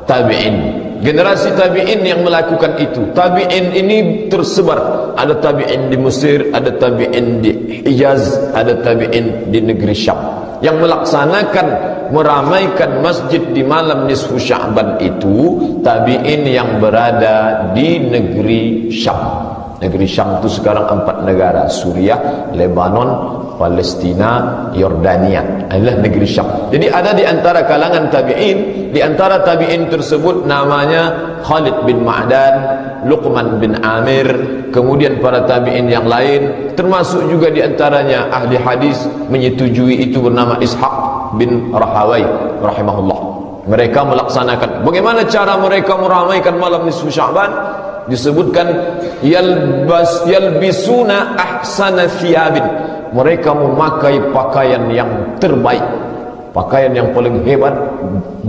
tabi'in. Generasi tabi'in yang melakukan itu. Tabi'in ini tersebar. Ada tabi'in di Mesir, ada tabi'in di Hijaz, ada tabi'in di negeri Syam. Yang melaksanakan, meramaikan masjid di malam nisfu Sya'ban itu tabi'in yang berada di negeri Syam. Negeri Syam itu sekarang 4 negara: Suriah, Lebanon, Palestina, Yordania. Adalah negeri Syam. Jadi ada di antara kalangan tabi'in, di antara tabi'in tersebut namanya Khalid bin Ma'dan, Luqman bin Amir, kemudian para tabi'in yang lain, termasuk juga di antaranya ahli hadis menyetujui itu bernama Ishaq bin Rahawai rahimahullah. Mereka melaksanakan. Bagaimana cara mereka meramaikan malam nisfu Sya'ban? Disebutkan yalbisuna ahsana thiyabin, mereka memakai pakaian yang terbaik, pakaian yang paling hebat,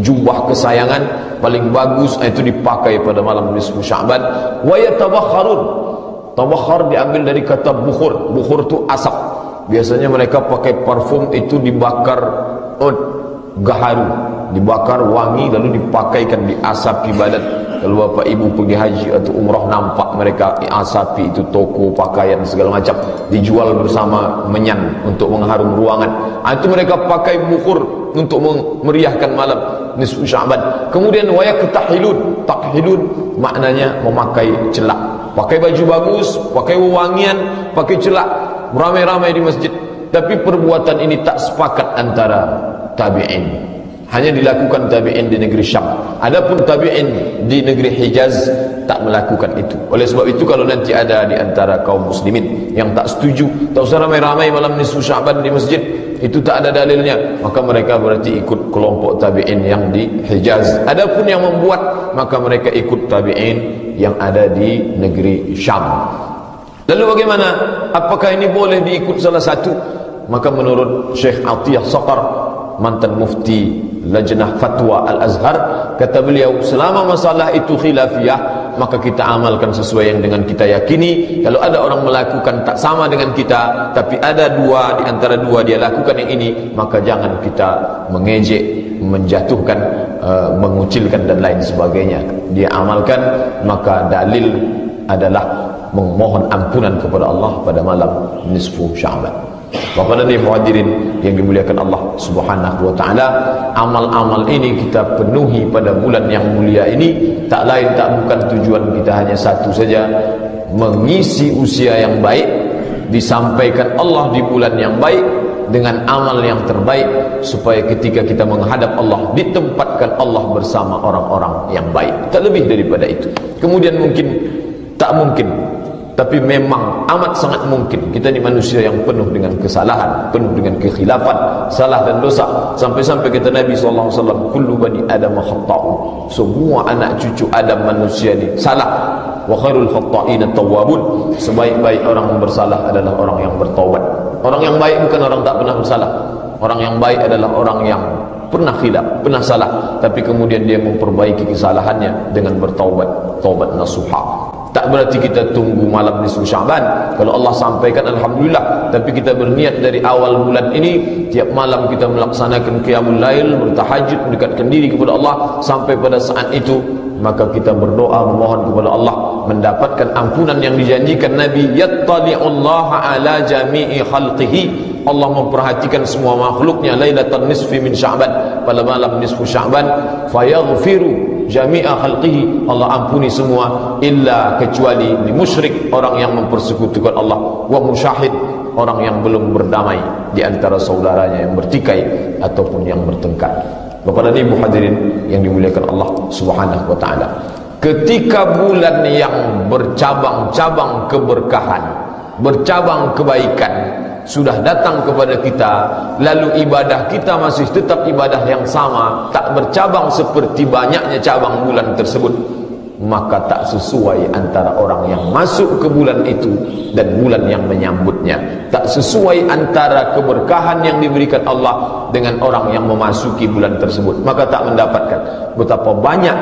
jubah kesayangan paling bagus, itu dipakai pada malam nisfu Sya'ban. Wa yatabakharun, tabakhar diambil dari kata bukhur. Bukhur itu asap. Biasanya mereka pakai parfum itu dibakar gaharu, dibakar wangi lalu dipakaikan, diasapi badan. Kalau bapak ibu pergi haji atau umrah, nampak mereka asapi itu toko pakaian segala macam, dijual bersama menyan untuk mengharum ruangan. Itu mereka pakai bukhur untuk memeriahkan malam nisfu Sya'ban. Kemudian wayaqtahilun, takhilun maknanya memakai celak, pakai baju bagus, pakai wewangian, pakai celak, ramai-ramai di masjid. Tapi perbuatan ini tak sepakat antara tabi'in. hanya dilakukan tabi'in di negeri Syam. Adapun tabi'in di negeri Hijaz tak melakukan itu. Oleh sebab itu kalau nanti ada di antara kaum muslimin yang tak setuju, tak usah ramai-ramai malam nisfu Sya'ban di masjid, itu tak ada dalilnya, maka mereka berarti ikut kelompok tabi'in yang di Hijaz. Adapun yang membuat, maka mereka ikut tabi'in yang ada di negeri Syam. Lalu bagaimana? Apakah ini boleh diikut salah satu? Maka menurut Syekh Atiyah Saqar, mantan mufti Lajnah Fatwa Al-Azhar, kata beliau, selama masalah itu khilafiyah, maka kita amalkan sesuai yang dengan kita yakini. Kalau ada orang melakukan tak sama dengan kita, tapi ada dua di antara dua dia lakukan yang ini, maka jangan kita mengejek, menjatuhkan, mengucilkan dan lain sebagainya. Dia amalkan, maka dalil adalah memohon ampunan kepada Allah pada malam nisfu Sya'ban. Bapak dan Ibu hadirin yang dimuliakan Allah Subhanahu wa taala, amal-amal ini kita penuhi pada bulan yang mulia ini, tak lain tak bukan tujuan kita hanya satu saja, mengisi usia yang baik, disampaikan Allah di bulan yang baik dengan amal yang terbaik, supaya ketika kita menghadap Allah, ditempatkan Allah bersama orang-orang yang baik. Tak lebih daripada itu. Kemudian mungkin, tak mungkin, tapi memang amat sangat mungkin, kita ni manusia yang penuh dengan kesalahan, penuh dengan kekhilafan, salah dan dosa. Sampai-sampai kata Nabi SAW, kullu bani Adam khata'un, semua anak cucu Adam manusia ni salah. Wa khairul khata'ina tawwabun, sebaik-baik orang yang bersalah adalah orang yang bertaubat. Orang yang baik bukan orang tak pernah bersalah. Orang yang baik adalah orang yang pernah khilaf, pernah salah, tapi kemudian dia memperbaiki kesalahannya dengan bertaubat, taubat nasuha. Tak berarti kita tunggu malam nisfu Sya'ban. Kalau Allah sampaikan, alhamdulillah. Tapi kita berniat dari awal bulan ini, tiap malam kita melaksanakan qiyamul lail, bertahajud, mendekatkan diri kepada Allah. Sampai pada saat itu, maka kita berdoa memohon kepada Allah mendapatkan ampunan yang dijanjikan Nabi, yattali'ullaha ala jami'i khalqihi. Allah memperhatikan semua makhluknya lailatan nisfi min Sya'ban, pada malam nisfu Sya'ban, fayaghfiru jami'a khalqihi, Allah ampuni semua, illa kecuali li musyrik, orang yang mempersekutukan Allah, wa musyahid, orang yang belum berdamai di antara saudaranya yang bertikai ataupun yang bertengkar. Bapak dan Ibu hadirin yang dimuliakan Allah Subhanahu wa taala, ketika bulan yang bercabang-cabang keberkahan, bercabang kebaikan sudah datang kepada kita, lalu ibadah kita masih tetap ibadah yang sama, tak bercabang seperti banyaknya cabang bulan tersebut, maka tak sesuai antara orang yang masuk ke bulan itu dan bulan yang menyambutnya. Tak sesuai antara keberkahan yang diberikan Allah dengan orang yang memasuki bulan tersebut, maka tak mendapatkan. Betapa banyak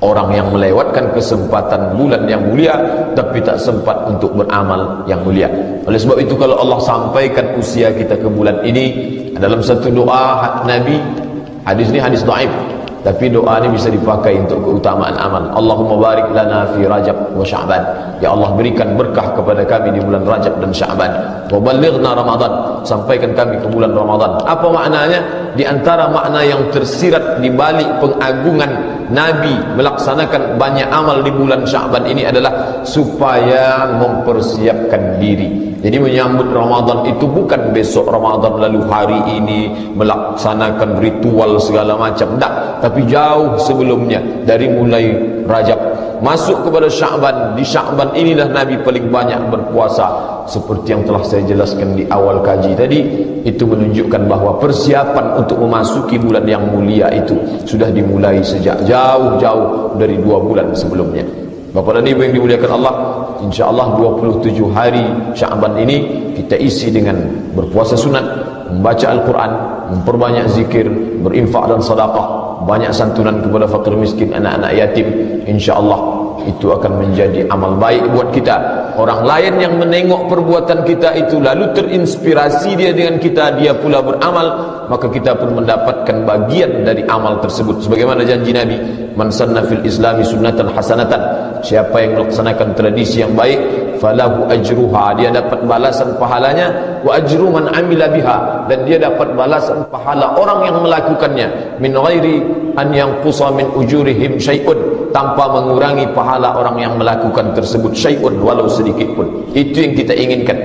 orang yang melewatkan kesempatan bulan yang mulia, tapi tak sempat untuk beramal yang mulia. Oleh sebab itu, kalau Allah sampaikan usia kita ke bulan ini, dalam satu doa Nabi, hadis ini hadis dhaif, tapi doa ini bisa dipakai untuk keutamaan amal. Allahumma barik lana fi Rajab wa Sya'ban, ya Allah berikan berkah kepada kami di bulan Rajab dan Sya'ban. Wa ballighna Ramadan, sampaikan kami ke bulan Ramadan. Apa maknanya? Di antara makna yang tersirat di balik pengagungan Nabi melaksanakan banyak amal di bulan Sya'ban ini adalah supaya mempersiapkan diri. Jadi menyambut Ramadan itu bukan besok Ramadan lalu hari ini melaksanakan ritual segala macam, tak, tapi jauh sebelumnya, dari mulai Rajab masuk kepada Sya'ban. Di Sya'ban inilah Nabi paling banyak berpuasa. Seperti yang telah saya jelaskan di awal kaji tadi, itu menunjukkan bahawa persiapan untuk memasuki bulan yang mulia itu sudah dimulai sejak jauh-jauh dari 2 bulan sebelumnya. Bapak dan Ibu yang dimuliakan Allah, insyaAllah 27 hari Sya'ban ini kita isi dengan berpuasa sunat, membaca Al-Quran, memperbanyak zikir, berinfak dan sedekah, banyak santunan kepada fakir miskin, anak-anak yatim. InsyaAllah itu akan menjadi amal baik buat kita. Orang lain yang menengok perbuatan kita itu lalu terinspirasi dia dengan kita, dia pula beramal, maka kita pun mendapatkan bagian dari amal tersebut. Sebagaimana janji Nabi, man sanna fil islami sunnatan hasanatan, siapa yang melaksanakan tradisi yang baik, falahu ajruha, dia dapat balasan pahalanya, wa ajru man amila biha, dan dia dapat balasan pahala orang yang melakukannya, min ghairi an yanqusa min ujurihim syai'un, tanpa mengurangi pahala orang yang melakukan tersebut syai'un, walau sedikit pun. Itu yang kita inginkan.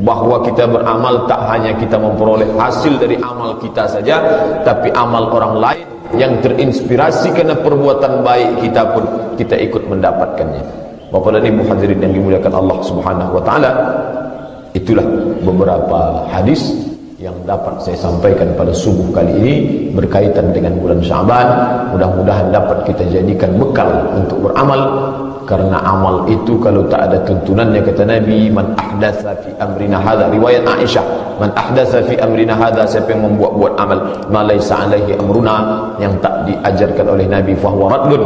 bahwa kita beramal tak hanya kita memperoleh hasil dari amal kita saja, tapi amal orang lain yang terinspirasi karena perbuatan baik kita pun kita ikut mendapatkannya. Bapak dan Ibu hadirin yang dimuliakan Allah Subhanahu wa taala, itulah beberapa hadis yang dapat saya sampaikan pada subuh kali ini berkaitan dengan bulan Syaban. Mudah-mudahan dapat kita jadikan bekal untuk beramal, karena amal itu kalau tak ada tuntunannya, kata Nabi, man ahdatsa fi amrina hadza, riwayat Aisyah, man ahdatsa fi amrina hadza, siapa yang membuat-buat amal ma laisa alaihi amruna, yang tak diajarkan oleh Nabi, fahuwa raddun,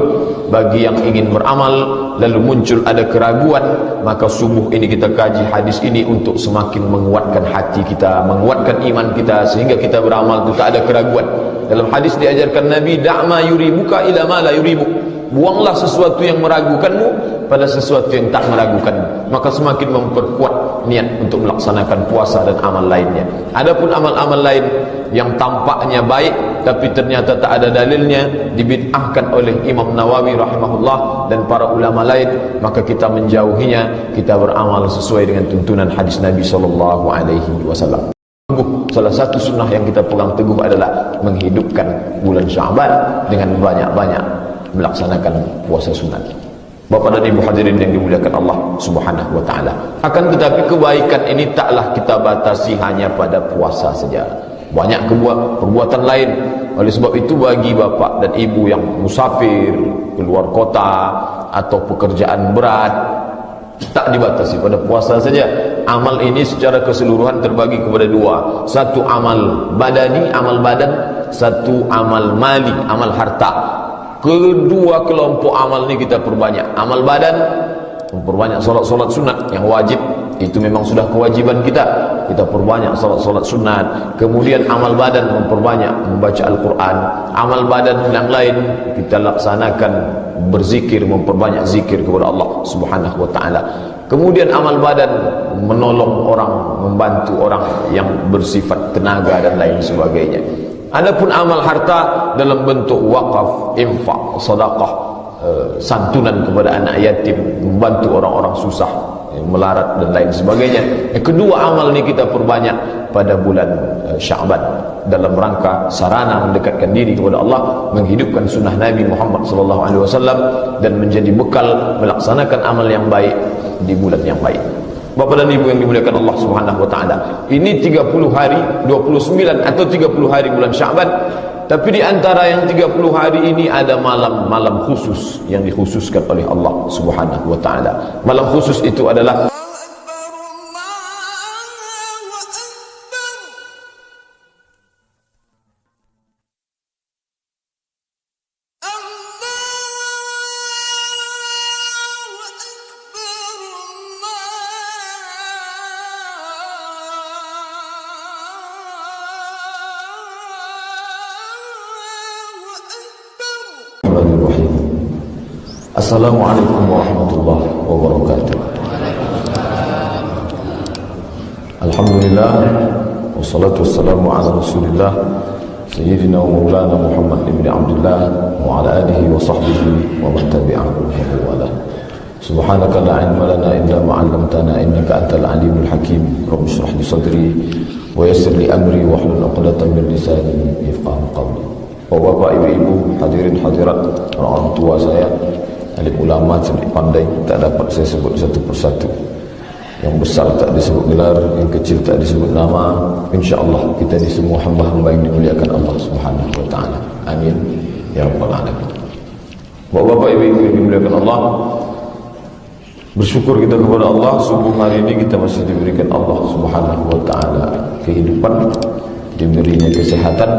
bagi yang ingin beramal lalu muncul ada keraguan, maka subuh ini kita kaji hadis ini untuk semakin menguatkan hati kita, menguatkan iman kita, sehingga kita beramal itu tak ada keraguan. Dalam hadis diajarkan Nabi, da'ma yuribuka ila ma la yuribuk, buanglah sesuatu yang meragukanmu pada sesuatu yang tak meragukanmu, maka semakin memperkuat niat untuk melaksanakan puasa dan amal lainnya. Adapun amal-amal lain yang tampaknya baik tapi ternyata tak ada dalilnya, dibid'ahkan oleh Imam Nawawi rahimahullah dan para ulama lain, maka kita menjauhinya, kita beramal sesuai dengan tuntunan hadis Nabi sallallahu alaihi wasallam. Salah satu sunnah yang kita pegang teguh adalah menghidupkan bulan Syaban dengan banyak-banyak melaksanakan puasa sunat. Bapak dan Ibu hadirin yang dimuliakan Allah Subhanahu wa taala, akan tetapi kebaikan ini taklah kita batasi hanya pada puasa saja. Banyak perbuatan lain. Oleh sebab itu, bagi bapak dan ibu yang musafir, keluar kota atau pekerjaan berat, tak dibatasi pada puasa saja. Amal ini secara keseluruhan terbagi kepada dua. Satu amal badani, amal badan. Satu amal mali, amal harta. Kedua kelompok amal ini kita perbanyak. Amal badan, memperbanyak solat-solat sunat yang wajib, itu memang sudah kewajiban kita, kita perbanyak solat-solat sunat. Kemudian amal badan, memperbanyak membaca Al-Quran. Amal badan yang lain kita laksanakan berzikir, memperbanyak zikir kepada Allah Subhanahu wa taala. Kemudian amal badan, menolong orang, membantu orang yang bersifat tenaga dan lain sebagainya. Adapun amal harta dalam bentuk wakaf, infak, sedekah, santunan kepada anak yatim, membantu orang-orang susah, melarat dan lain sebagainya. Kedua amal ini kita perbanyak pada bulan Syaban dalam rangka sarana mendekatkan diri kepada Allah, menghidupkan sunnah Nabi Muhammad SAW, dan menjadi bekal melaksanakan amal yang baik di bulan yang baik. Bapak dan Ibu yang dimuliakan Allah Subhanahu wa taala, ini 30 hari, 29 atau 30 hari bulan Syaban. Tapi di antara yang 30 hari ini ada malam-malam khusus yang dikhususkan oleh Allah Subhanahu wa taala. Malam khusus itu adalah Assalamualaikum warahmatullahi wabarakatuh. Alhamdulillah, wassalatu wassalamu ala rasulillah Sayyidina wa maulana Muhammad ibn Abdullah wa ala alihi wa sahbihi wa man tabi'ahu wa wala. Subhanaka la ilma lana illa ma 'allamtana innaka antal alimul hakim. Rabbi shrah li sadri wa yassir li amri wa hlul 'uqdatam min lisani yafqahu qawli. Bapak, ibu-ibu, hadirin hadirat, orang tua saya, alim ulama cerdik pandai, tak dapat saya sebut satu persatu. Yang besar tak disebut gelar, yang kecil tak disebut nama. InsyaAllah kita ini semua hamba-hamba yang dimuliakan Allah Subhanahu wa ta'ala. Amin ya rabbal alamin. Bapak-bapak, ibu-ibu yang dimuliakan Allah, bersyukur kita kepada Allah, subuh hari ini kita masih diberikan Allah Subhanahu wa ta'ala kehidupan, diberinya kesehatan,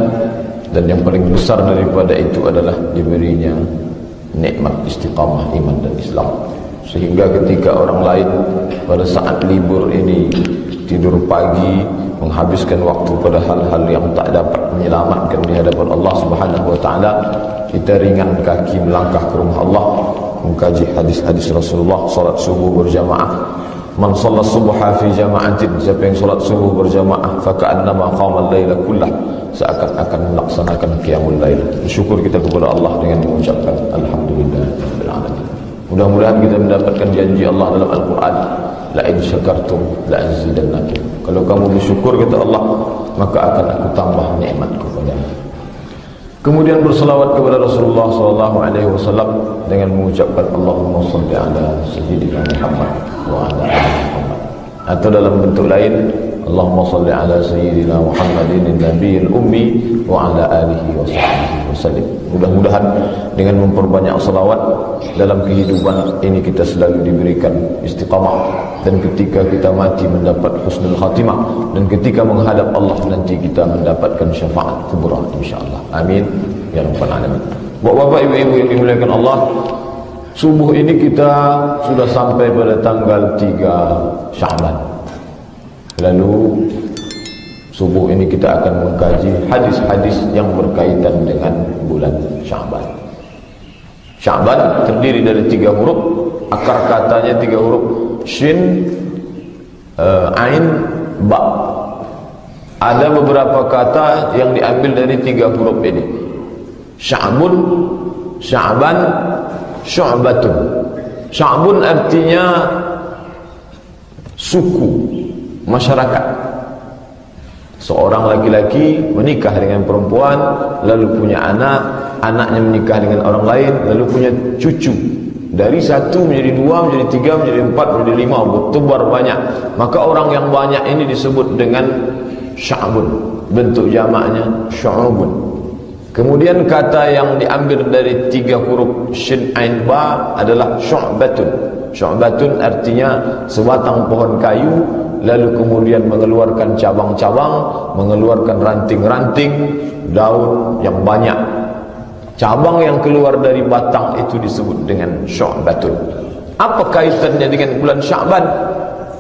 dan yang paling besar daripada itu adalah diberinya nikmat istiqamah iman dan Islam. Sehingga ketika orang lain pada saat libur ini tidur pagi, menghabiskan waktu pada hal-hal yang tak dapat menyelamatkan di hadapan Allah Subhanahu wa taala, kita ringan kaki melangkah ke rumah Allah, mengkaji hadis-hadis Rasulullah. Salat subuh berjamaah, man shalla subha fi jama'atin, siapa yang salat subuh berjamaah, faka'annama qama al-laila kullah, seakan-akan melaksanakan qiyamul lail. Bersyukur kita kepada Allah dengan mengucapkan alhamdulillah rabbil alamin. Mudah-mudahan kita mendapatkan janji Allah dalam Al-Quran, la in syakartum la azidannakum. Kalau kamu bersyukur kata Allah, maka akan aku tambah nikmatku padamu. Kemudian berselawat kepada Rasulullah SAW dengan mengucapkan Allahumma shalli ala sayyidina Muhammad wa ala ali Muhammad. Atau dalam bentuk lain, Allahumma shalli ala sayyidina Muhammadin nabiyil ummi wa ala alihi wa sahbihi wasallim. Mudah-mudahan dengan memperbanyak salawat dalam kehidupan ini kita selalu diberikan istiqamah, dan ketika kita mati mendapat husnul khatimah, dan ketika menghadap Allah nanti kita mendapatkan syafaat kubra insyaallah. Amin ya rabbal alamin. Bapak-bapak, ibu-ibu yang dimuliakan Allah, subuh ini kita sudah sampai pada tanggal 3 Sya'ban. Lalu subuh ini kita akan mengkaji hadis-hadis yang berkaitan dengan bulan Sya'ban. Sya'ban terdiri dari 3 huruf, akar katanya 3 huruf, shin, ain, ba. Ada beberapa kata yang diambil dari 3 huruf ini. Sya'bun, Sya'ban, Syu'batun. Sya'bun artinya suku, masyarakat. Seorang laki-laki menikah dengan perempuan, lalu punya anak, anaknya menikah dengan orang lain, lalu punya cucu. Dari 1 menjadi 2, menjadi 3, menjadi 4, menjadi 5, bertebar banyak. Maka orang yang banyak ini disebut dengan sya'bun. Bentuk jamaknya syu'ubun. Kemudian kata yang diambil dari 3 huruf shin ain ba adalah syu'batun. Syu'batun artinya sebatang pohon kayu, lalu kemudian mengeluarkan cabang-cabang, mengeluarkan ranting-ranting, daun yang banyak. Cabang yang keluar dari batang itu disebut dengan syu'batun. Apa kaitannya dengan bulan Sya'ban?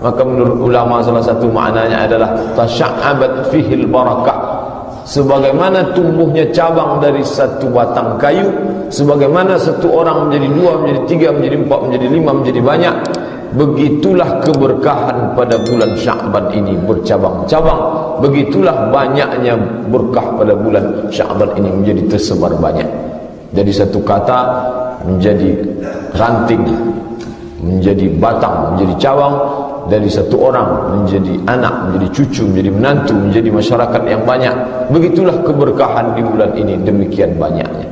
Maka menurut ulama salah satu maknanya adalah tasya'abat fihil barakah. Sebagaimana tumbuhnya cabang dari satu batang kayu, sebagaimana satu orang menjadi 2, menjadi 3, menjadi 4, menjadi 5, menjadi banyak, begitulah keberkahan pada bulan Sya'ban ini bercabang-cabang. Begitulah banyaknya berkah pada bulan Sya'ban ini menjadi tersebar banyak. Jadi satu kata menjadi ranting, menjadi batang, menjadi cabang. Dari satu orang menjadi anak, menjadi cucu, menjadi menantu, menjadi masyarakat yang banyak. Begitulah keberkahan di bulan ini, demikian banyaknya.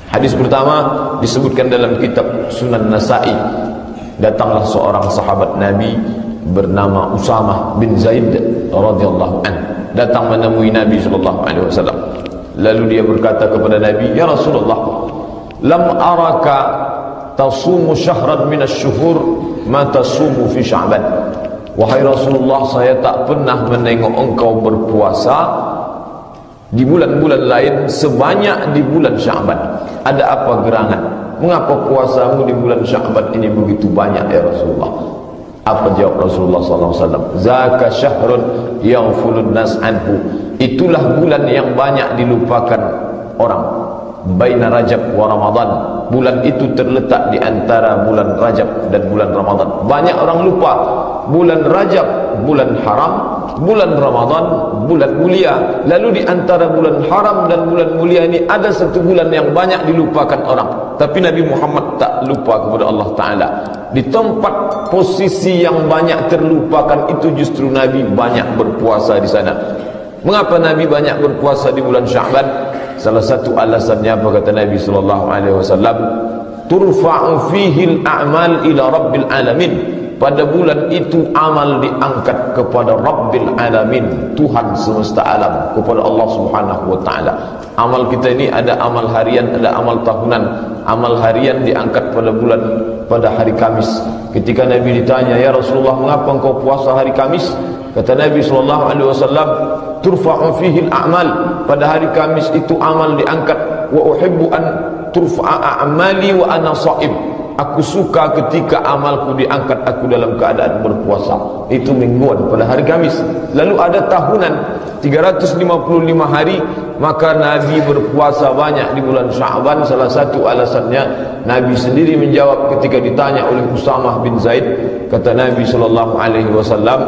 Hadis pertama disebutkan dalam kitab Sunan Nasa'i. Datanglah seorang sahabat Nabi bernama Usamah bin Zaid radhiyallahu anhu, datang menemui Nabi sallallahu alaihi wasallam. Lalu dia berkata kepada Nabi, "Ya Rasulullah, lam araka tasumu syahran minasy-syuhur ma tasumu fi Sya'ban." Wahai Rasulullah, saya tak pernah menengok engkau berpuasa di bulan-bulan lain sebanyak di bulan Sya'ban. Ada apa gerangan? Mengapa puasamu di bulan Sya'ban ini begitu banyak ya Rasulullah? Apa jawab Rasulullah SAW? Zaka syahrun yaghfulun nas anhu. Itulah bulan yang banyak dilupakan orang. Baina Rajab wa Ramadan. Bulan itu terletak di antara bulan Rajab dan bulan Ramadan. Banyak orang lupa bulan Rajab, bulan haram, bulan Ramadan, bulan mulia. Lalu di antara bulan haram dan bulan mulia ini ada satu bulan yang banyak dilupakan orang. Tapi Nabi Muhammad tak lupa kepada Allah Ta'ala. Di tempat posisi yang banyak terlupakan itu justru Nabi banyak berpuasa di sana. Mengapa Nabi banyak berpuasa di bulan Sya'ban? Salah satu alasannya apa kata Nabi sallallahu alaihi wasallam? Turfa'u fihi al-a'mal ila rabbil alamin. Pada bulan itu amal diangkat kepada Rabbil Alamin, Tuhan semesta alam, kepada Allah Subhanahu wa taala. Amal kita ini ada amal harian, ada amal tahunan. Amal harian diangkat pada hari Kamis. Ketika Nabi ditanya, "Ya Rasulullah, mengapa engkau puasa hari Kamis?" Kata Nabi sallallahu alaihi wasallam, "Turfa'u fihi al-a'mal." Pada hari Kamis itu amal diangkat. Wa uhibbu an turfa'a a'mali wa ana sha'im. Aku suka ketika amalku diangkat aku dalam keadaan berpuasa. Itu mingguan pada hari Kamis. Lalu ada tahunan 355 hari, maka Nabi berpuasa banyak di bulan Sya'ban. Salah satu alasannya Nabi sendiri menjawab ketika ditanya oleh Usamah bin Zaid. Kata Nabi sallallahu alaihi wasallam,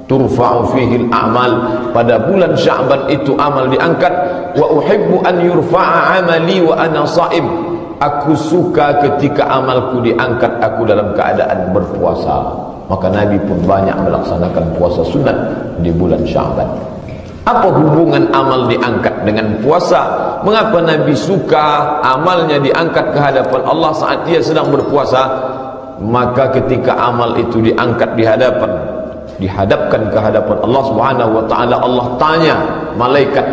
turfa'u fihi al-a'mal. Pada bulan Sya'ban itu amal diangkat. Wa uhibbu an yurfa'a amali wa ana sha'im. aku suka ketika amalku diangkat aku dalam keadaan berpuasa. Maka Nabi pun banyak melaksanakan puasa sunat di bulan Sya'ban. Apa hubungan amal diangkat dengan puasa? Mengapa Nabi suka amalnya diangkat ke hadapan Allah saat dia sedang berpuasa? Maka ketika amal itu diangkat dihadapkan ke hadapan Allah Subhanahu wa taala, Allah tanya malaikat,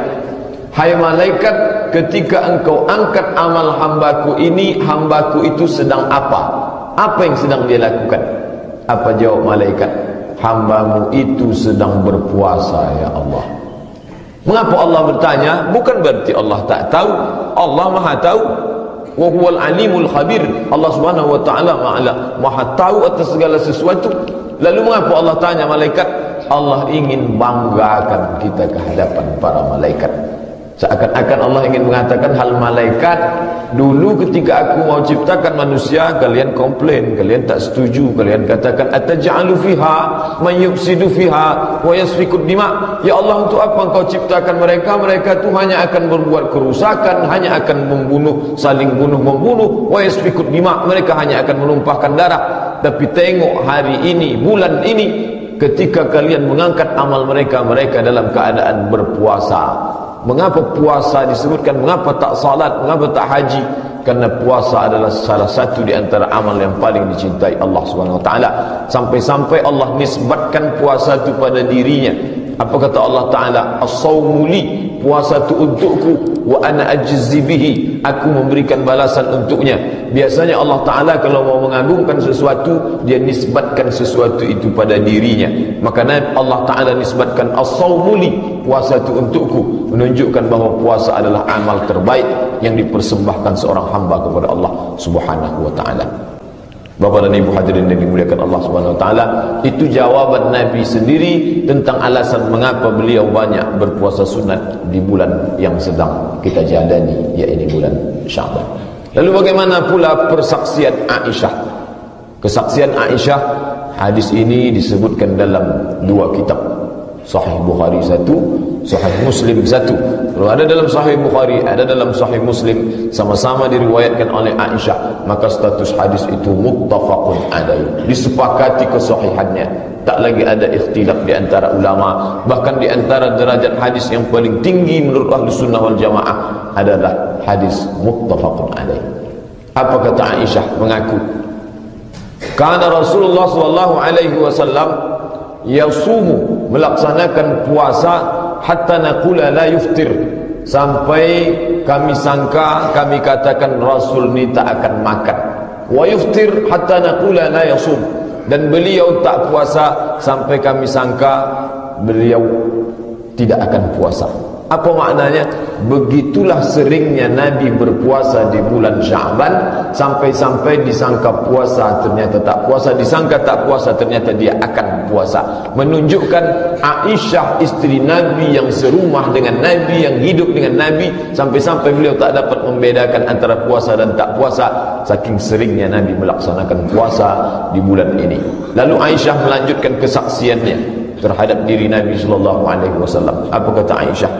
"Hai malaikat, ketika engkau angkat amal hambaku ini, hambaku itu sedang apa? Apa yang sedang dia lakukan?" Apa jawab malaikat? "Hambamu itu sedang berpuasa ya Allah." Mengapa Allah bertanya? Bukan berarti Allah tak tahu. Allah Maha tahu. Wa huwal alimul khabir. Allah Subhanahu wa taala Maha tahu atas segala sesuatu. Lalu mengapa Allah tanya malaikat? Allah ingin banggakan kita ke hadapan para malaikat. Seakan-akan Allah ingin mengatakan, hal malaikat, dulu ketika aku mau ciptakan manusia, kalian komplain, kalian tak setuju, kalian katakan, ataj'alu fiha man yufsidu fiha wa yasfiku dima. Ya Allah, untuk apa engkau ciptakan mereka? Mereka itu hanya akan berbuat kerusakan, hanya akan membunuh, saling bunuh-membunuh, wa yasfiku dima. Mereka hanya akan menumpahkan darah. Tapi tengok hari ini, bulan ini, ketika kalian mengangkat amal mereka, mereka dalam keadaan berpuasa. Mengapa puasa disebutkan? Mengapa tak salat? Mengapa tak haji? Karena puasa adalah salah satu di antara amal yang paling dicintai Allah Subhanahu wa taala. Sampai-sampai Allah nisbatkan puasa itu pada dirinya. Apa kata Allah Taala? As-sawmu li, puasa itu untukku, wa ana ajzi bihi, aku memberikan balasan untuknya. Biasanya Allah Taala kalau mau mengagungkan sesuatu, dia nisbatkan sesuatu itu pada dirinya. Maka Allah Taala nisbatkan as-sawmu li, puasa itu untukku, menunjukkan bahawa puasa adalah amal terbaik yang dipersembahkan seorang hamba kepada Allah Subhanahu wa taala. Bapak dan Ibu hadirin yang dimuliakan Allah Subhanahu wa taala, itu jawaban Nabi sendiri tentang alasan mengapa beliau banyak berpuasa sunat di bulan yang sedang kita jalani, yaitu bulan Sya'ban. Lalu bagaimana pula persaksian Aisyah? Kesaksian Aisyah, hadis ini disebutkan dalam dua kitab, Sahih Bukhari satu, Sahih Muslim satu. Kalau ada dalam Sahih Bukhari, ada dalam Sahih Muslim, sama-sama diriwayatkan oleh Aisyah, maka status hadis itu muttafaqun alaih, disepakati kesahihannya. Tak lagi ada ikhtilaf di antara ulama. Bahkan di antara derajat hadis yang paling tinggi menurut Ahlus Sunnah wal Jamaah adalah hadis muttafaqun alaih. Apa kata Aisyah mengaku? Kana Rasulullah sallallahu alaihi wasallam yasumu, melaksanakan puasa, hatta naqula la yuftir, sampai kami sangka, kami katakan Rasul ni tak akan makan. Wa yuftir hatta naqula la yasum, dan beliau tak puasa sampai kami sangka beliau tidak akan puasa. Apa maknanya? Begitulah seringnya Nabi berpuasa di bulan Sya'ban, sampai-sampai disangka puasa ternyata tak puasa, disangka tak puasa ternyata dia akan puasa. Menunjukkan Aisyah istri Nabi yang serumah dengan Nabi, yang hidup dengan Nabi, sampai-sampai beliau tak dapat membedakan antara puasa dan tak puasa, saking seringnya Nabi melaksanakan puasa di bulan ini. Lalu Aisyah melanjutkan kesaksiannya terhadap diri Nabi sallallahu alaihi wasallam. Apa kata Aisyah?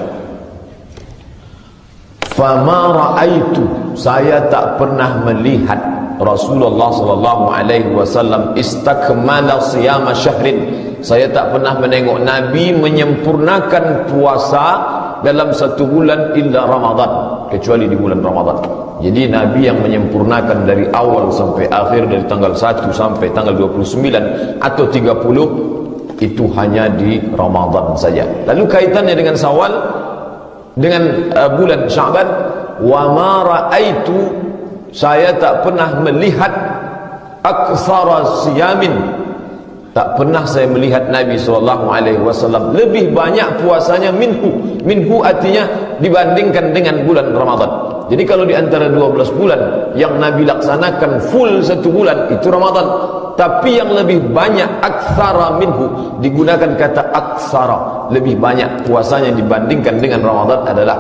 Fama ra'aitu, saya tak pernah melihat Rasulullah sallallahu alaihi wasallam istakmala siyama syahrin, saya tak pernah menengok Nabi menyempurnakan puasa dalam satu bulan illa Ramadan, kecuali di bulan Ramadan. Jadi Nabi yang menyempurnakan dari awal sampai akhir, dari tanggal 1 sampai tanggal 29 atau 30, itu hanya di Ramadan saja. Lalu kaitannya dengan Syawal, dengan bulan Sya'ban, wa ma ra'aitu, saya tak pernah melihat aktsara siyamin, tak pernah saya melihat Nabi SAW lebih banyak puasanya minhu artinya dibandingkan dengan bulan Ramadan. Jadi kalau di antara 12 bulan yang Nabi laksanakan full satu bulan itu Ramadan, tapi yang lebih banyak aktsara minhu, digunakan kata aktsara, lebih banyak puasanya dibandingkan dengan Ramadan adalah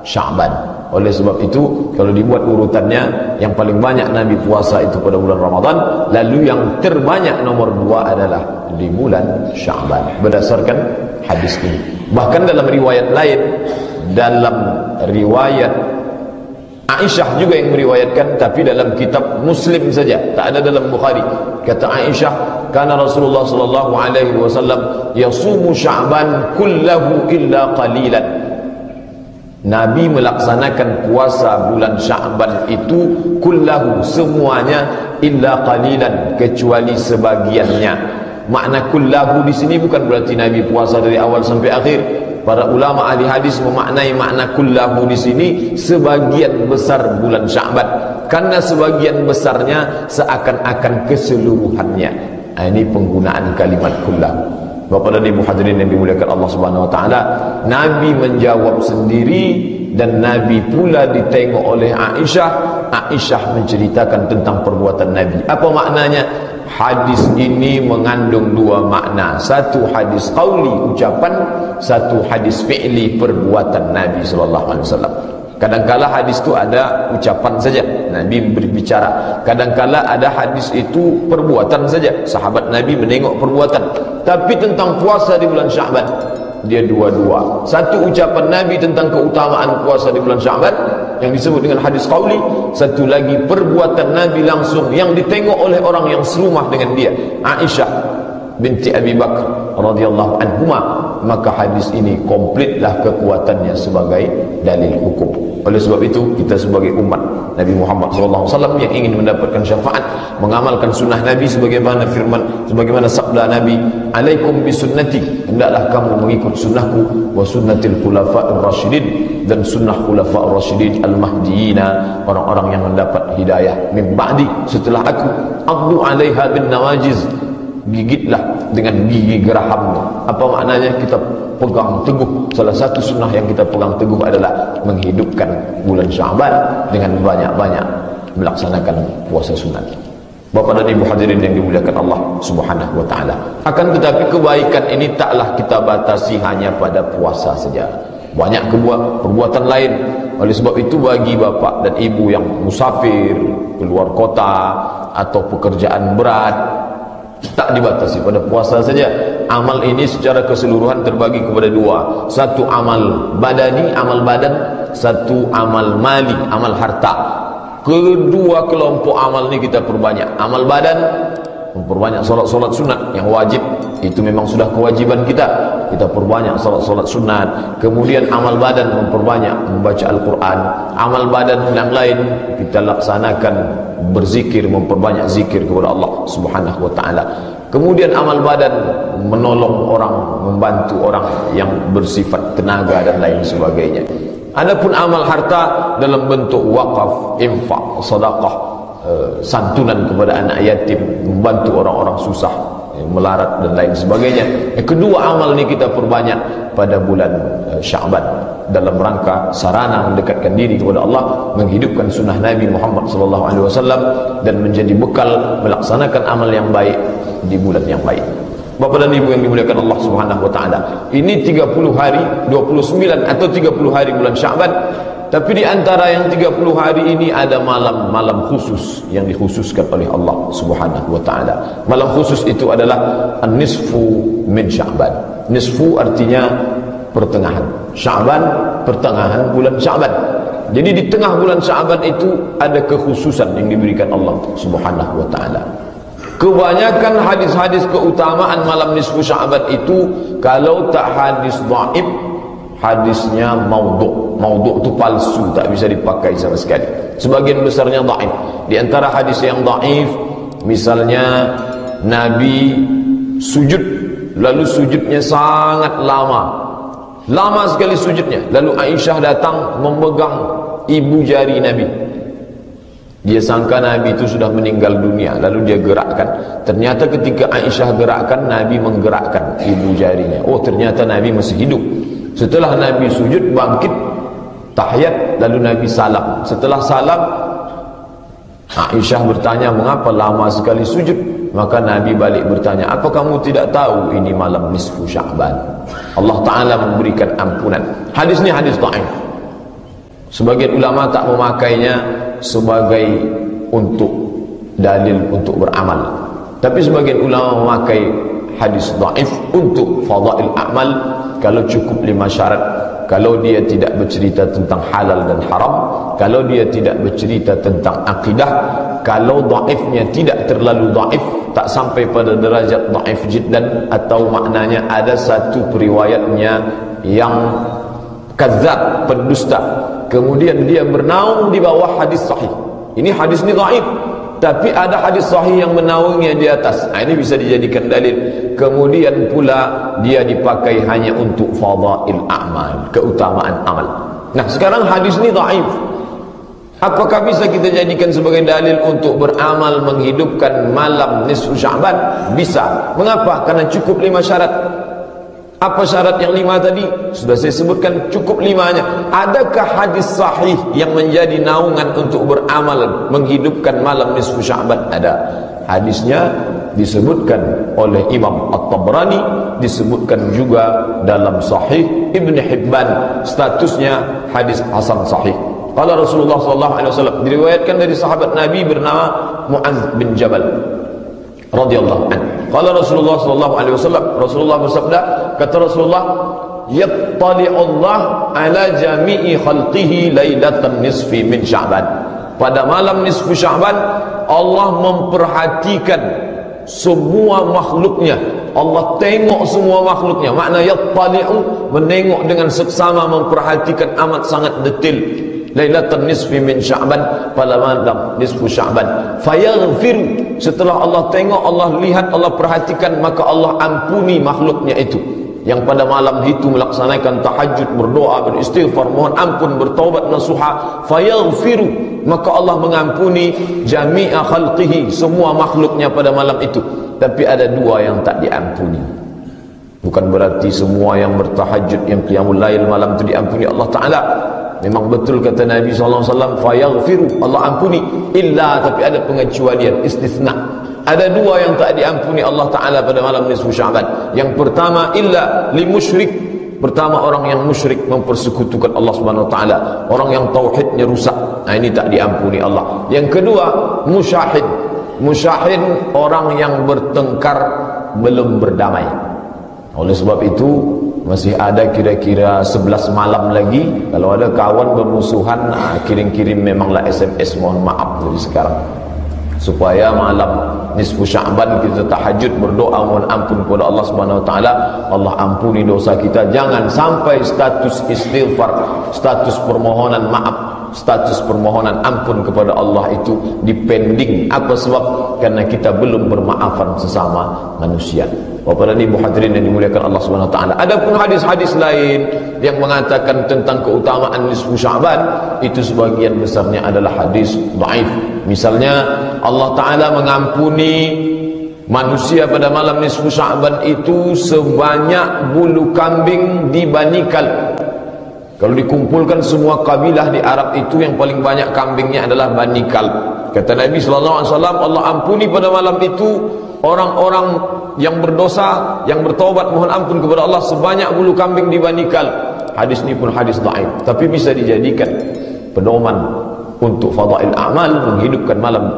Sya'ban. Oleh sebab itu kalau dibuat urutannya, yang paling banyak Nabi puasa itu pada bulan Ramadan, lalu yang terbanyak nomor 2 adalah di bulan Sya'ban, berdasarkan hadis ini. Bahkan dalam riwayat lain, dalam riwayat Aisyah juga yang meriwayatkan, tapi dalam kitab Muslim saja, tak ada dalam Bukhari. Kata Aisyah, kana Rasulullah sallallahu alaihi wasallam yasumu Sya'ban kullahu illa qalilan. Nabi melaksanakan puasa bulan Sya'ban itu kullahu, semuanya, illa qalilan, kecuali sebagiannya. Makna kullahu di sini bukan berarti Nabi puasa dari awal sampai akhir. Para ulama ahli hadis memaknai makna kullahu di sini sebagian besar bulan Sya'ban, karena sebagian besarnya seakan-akan keseluruhannya. Ini penggunaan kalimat kullahu. Bapak dan Ibu hadirin yang dimuliakan Allah Subhanahu wa taala, Nabi menjawab sendiri dan Nabi pula ditengok oleh Aisyah. Aisyah menceritakan tentang perbuatan Nabi. Apa maknanya? Hadis ini mengandung dua makna. Satu hadis qauli, ucapan, satu hadis fi'li, perbuatan Nabi sallallahu alaihi wasallam. Kadangkala hadis itu ada ucapan saja, Nabi berbicara. Kadangkala ada hadis itu perbuatan saja, sahabat Nabi menengok perbuatan. Tapi tentang puasa di bulan Sya'ban, dia dua-dua. Satu ucapan Nabi tentang keutamaan puasa di bulan Sya'ban yang disebut dengan hadis qauli, satu lagi perbuatan Nabi langsung yang ditengok oleh orang yang serumah dengan dia, Aisyah binti Abi Bakar radhiyallahu anhuma. Maka hadis ini komplitlah kekuatannya sebagai dalil hukum. Oleh sebab itu, kita sebagai umat Nabi Muhammad SAW yang ingin mendapatkan syafaat, mengamalkan sunnah Nabi sebagaimana firman, sebagaimana sabda Nabi, alaikum bisunnati, hendaklah kamu mengikut sunnahku, wa sunnatil khulafa'ir rasyidin, dan sunnah khulafa'ir rasyidin al-mahdiyina, orang-orang yang mendapat hidayah min ba'di, setelah aku, addu 'alaiha bin nawajiz, gigitlah dengan gigi gerahammu. Apa maknanya? Kita pegang teguh. Salah satu sunnah yang kita pegang teguh adalah menghidupkan bulan Sya'ban dengan banyak-banyak melaksanakan puasa sunat. Bapak dan Ibu hadirin yang dimuliakan Allah Subhanahu wa taala. Akan tetapi kebaikan ini taklah kita batasi hanya pada puasa saja. Banyak perbuatan lain. Oleh sebab itu, bagi bapak dan ibu yang musafir, keluar kota atau pekerjaan berat, tak dibatasi pada puasa saja. Amal ini secara keseluruhan terbagi kepada dua. Satu amal badani, amal badan. Satu amal mali, amal harta. Kedua kelompok amal ini kita perbanyak. Amal badan, memperbanyak solat-solat sunat yang wajib, itu memang sudah kewajiban kita. Kita perbanyak solat-solat sunat. Kemudian amal badan, memperbanyak membaca Al-Quran. Amal badan yang lain kita laksanakan berzikir, memperbanyak zikir kepada Allah Subhanahu wa taala. Kemudian amal badan, menolong orang, membantu orang yang bersifat tenaga dan lain sebagainya. Adapun amal harta dalam bentuk wakaf, infak, sedekah, santunan kepada anak yatim, membantu orang-orang susah, melarat dan lain sebagainya. Kedua amal ini kita perbanyak pada bulan Sya'ban dalam rangka sarana mendekatkan diri kepada Allah, menghidupkan sunnah Nabi Muhammad SAW, dan menjadi bekal melaksanakan amal yang baik di bulan yang baik. Bapak dan Ibu yang dimuliakan Allah Subhanahu wa taala, ini 30 hari, 29 atau 30 hari bulan Sya'ban. Tapi di antara yang 30 hari ini ada malam-malam khusus yang dikhususkan oleh Allah Subhanahu wa taala. Malam khusus itu adalah an-nisfu min Sya'ban. Nisfu artinya pertengahan. Sya'ban, pertengahan bulan Sya'ban. Jadi di tengah bulan Sya'ban itu ada kekhususan yang diberikan Allah Subhanahu wa taala. Kebanyakan hadis-hadis keutamaan malam nisfu Sya'ban itu, kalau tak hadis dhaif, hadisnya maudhu'. Maudhu' itu palsu, tak bisa dipakai sama sekali. Sebagian besarnya dhaif. Di antara hadis yang dhaif, misalnya Nabi sujud, lalu sujudnya sangat lama sekali sujudnya. Lalu Aisyah datang memegang ibu jari Nabi. Dia sangka Nabi itu sudah meninggal dunia, lalu dia gerakkan. Ternyata ketika Aisyah gerakkan, Nabi menggerakkan ibu jarinya. Oh, ternyata Nabi masih hidup. Setelah Nabi sujud, bangkit, tahiyat, lalu Nabi salam. Setelah salam, Aisyah bertanya, mengapa lama sekali sujud? Maka Nabi balik bertanya, apa kamu tidak tahu ini malam nisfu Sya'ban? Allah Ta'ala memberikan ampunan. Hadis ini hadis dhaif. Sebagian ulama tak memakainya sebagai untuk dalil untuk beramal, tapi sebagian ulama memakai hadis dhaif untuk fadail amal. Kalau cukup 5 syarat, kalau dia tidak bercerita tentang halal dan haram, kalau dia tidak bercerita tentang akidah, kalau dhaifnya tidak terlalu dhaif, tak sampai pada derajat dhaif jiddan, atau maknanya ada satu periwayatnya yang kadzab, pendusta, kemudian dia bernaung di bawah hadis sahih. Ini hadis ini dhaif, tapi ada hadis sahih yang menaunginya di atas. Ini bisa dijadikan dalil. Kemudian pula dia dipakai hanya untuk fadail a'mal, keutamaan amal. Nah, sekarang hadis ini dhaif. Apakah bisa kita jadikan sebagai dalil untuk beramal menghidupkan malam nisfu Sya'ban? Bisa. Mengapa? Karena cukup 5 syarat. Apa syarat yang 5 tadi? Sudah saya sebutkan, cukup 5-nya. Adakah hadis sahih yang menjadi naungan untuk beramal menghidupkan malam nisfu Sya'ban? Ada. Hadisnya disebutkan oleh Imam At-Tabrani, disebutkan juga dalam Sahih Ibn Hibban, statusnya hadis hasan sahih. Qala Rasulullah sallallahu alaihi wasallam, diriwayatkan dari sahabat Nabi bernama Mu'adz bin Jabal radhiyallahu anhu. Qala Rasulullah sallallahu alaihi wasallam, Rasulullah bersabda, kata Rasulullah, yattali'u Allah ala jami'i khalqihi lailatan nisfi min Sya'ban. Pada malam nisfu Sya'ban Allah memperhatikan semua makhluknya. Allah tengok semua makhluknya. Makna yattali'u, menengok dengan seksama, memperhatikan amat sangat detail. Lailatan nisfi min Sya'ban, pada malam nisfu Sya'ban. Fayaghfiru, setelah Allah tengok, Allah lihat, Allah perhatikan, maka Allah ampuni makhluknya itu yang pada malam itu melaksanakan tahajud, berdoa, beristighfar, mohon ampun, bertaubat nasuha. Fayaghfiru, maka Allah mengampuni jami'a khalqihi, semua makhluknya pada malam itu. Tapi ada 2 yang tak diampuni. Bukan berarti semua yang bertahajud, yang qiyamul lail malam itu diampuni Allah Ta'ala. Memang betul kata Nabi SAW, fayaghfiru, Allah ampuni, illa, tapi ada pengecualian, istisna. Ada 2 yang tak diampuni Allah Ta'ala pada malam nisfu Sya'ban. Yang pertama, illa li musyrik. Pertama, orang yang musyrik, mempersekutukan Allah Subhanahu Wa Ta'ala, orang yang tauhidnya rusak. Nah, ini tak diampuni Allah. Yang kedua, musyahid. Musyahid, orang yang bertengkar belum berdamai. Oleh sebab itu masih ada kira-kira 11 malam lagi. Kalau ada kawan bermusuhan, kirim-kirim memanglah SMS mohon maaf dari sekarang, supaya malam nisfu Sya'ban kita tahajud, berdoa, mohon ampun kepada Allah Subhanahu Wa Ta'ala. Allah ampuni dosa kita. Jangan sampai status istighfar, status permohonan maaf, status permohonan ampun kepada Allah itu dipending. Apa sebab? Karena kita belum bermaafan sesama manusia. Bapak dan Ibu hadirin yang dimuliakan Allah Subhanahu Wa Ta'ala. Adapun hadis-hadis lain yang mengatakan tentang keutamaan nisfu Sya'ban, itu sebagian besarnya adalah hadis dhaif. Misalnya Allah Ta'ala mengampuni manusia pada malam nisfu Sya'ban itu sebanyak bulu kambing di Bani Kalb. Kalau dikumpulkan semua kabilah di Arab itu, yang paling banyak kambingnya adalah Bani Kalb. Kata Nabi SAW, Allah ampuni pada malam itu orang-orang yang berdosa, yang bertaubat, mohon ampun kepada Allah sebanyak bulu kambing di Bani Kalb. Hadis ini pun hadis dhaif, tapi bisa dijadikan pedoman untuk fadail amal, menghidupkan malam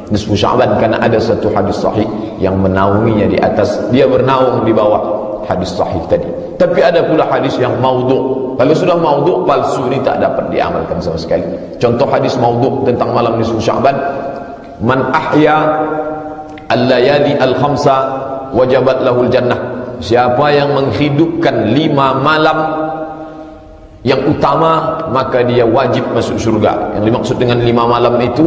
nisfu Sya'ban, karena ada satu hadis sahih yang menaunginya di atas, dia bernaung di bawah hadis sahih tadi. Tapi ada pula hadis yang maudhu'. Kalau sudah maudhu', palsu, ini tak dapat diamalkan sama sekali. Contoh hadis maudhu' tentang malam nisfu Sya'ban, man ahya al-layali al-khamsa wajabat lahul jannah. Siapa yang menghidupkan 5 malam yang utama, maka dia wajib masuk surga. Yang dimaksud dengan 5 malam itu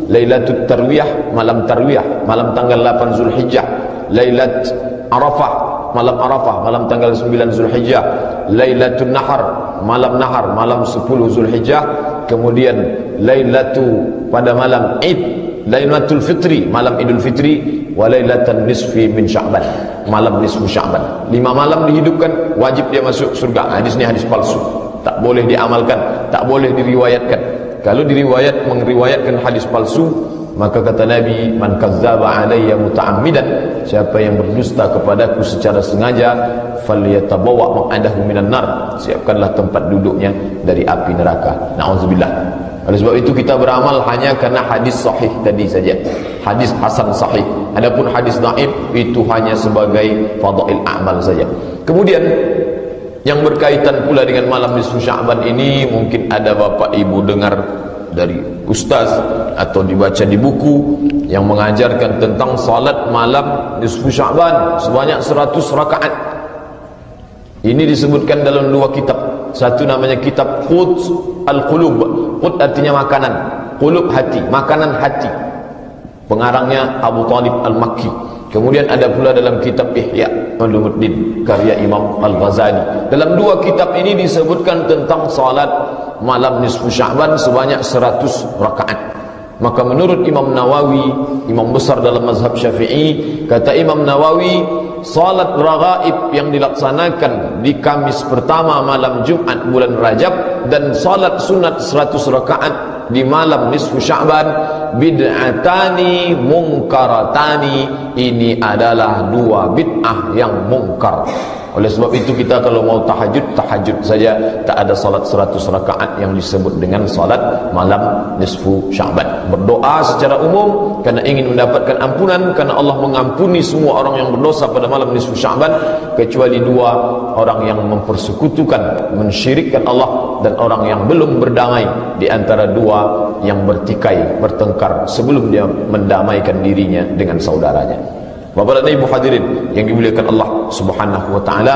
Lailatul Tarwiyah, malam Tarwiyah, malam tanggal 8 Zulhijjah. Lailat Arafah, malam Arafah, malam tanggal 9 Zulhijjah. Lailatul Nahar, malam Nahar, malam 10 Zulhijjah. Kemudian Lailatu, pada malam Id, Lailatul Fitri, malam Idul Fitri. Wa Lailatan Nisfi min Sya'ban, malam nisfu Sya'ban. 5 malam dihidupkan, wajib dia masuk surga. Hadis ini hadis palsu, tak boleh diamalkan, tak boleh diriwayatkan. Kalau meriwayatkan hadis palsu, maka kata Nabi, man kazzaba alayya muta'ammidan, siapa yang berdusta kepadaku secara sengaja, falyatabawa maq'adahu minan nar, siapkanlah tempat duduknya dari api neraka. Na'udzubillah. Oleh sebab itu kita beramal hanya karena hadis sahih tadi saja, hadis hasan sahih. Adapun hadis dhaif itu hanya sebagai fadail amal saja. Kemudian yang berkaitan pula dengan malam nisfu Sya'ban ini, mungkin ada bapak ibu dengar dari ustaz atau dibaca di buku yang mengajarkan tentang salat malam nisfu Sya'ban sebanyak 100 rakaat. Ini disebutkan dalam dua kitab. Satu namanya kitab Qut Al-Qulub. Qut artinya makanan, qulub hati, makanan hati. Pengarangnya Abu Talib Al-Makki. Kemudian ada pula dalam kitab Ihya Ulumuddin karya Imam Al-Ghazali. Dalam dua kitab ini disebutkan tentang salat malam nisfu Sya'ban sebanyak 100 rakaat. Maka menurut Imam Nawawi, imam besar dalam mazhab Syafi'i, kata Imam Nawawi, salat raghaib yang dilaksanakan di Kamis pertama malam Jumat bulan Rajab dan salat sunat 100 rakaat di malam nisfu Sya'ban bid'atani munkaratani, ini adalah dua bid'ah yang mungkar. Oleh sebab itu kita kalau mau tahajud saja, tak ada salat 100 rakaat yang disebut dengan salat malam nisfu Sya'ban. Berdoa secara umum kerana ingin mendapatkan ampunan, kerana Allah mengampuni semua orang yang berdosa pada malam nisfu Sya'ban, kecuali dua orang yang mempersekutukan, mensyirikkan Allah, dan orang yang belum berdamai di antara dua yang bertikai, bertengkar sebelum dia mendamaikan dirinya dengan saudaranya. Bapak dan Ibu hadirin yang dimuliakan Allah Subhanahu wa taala.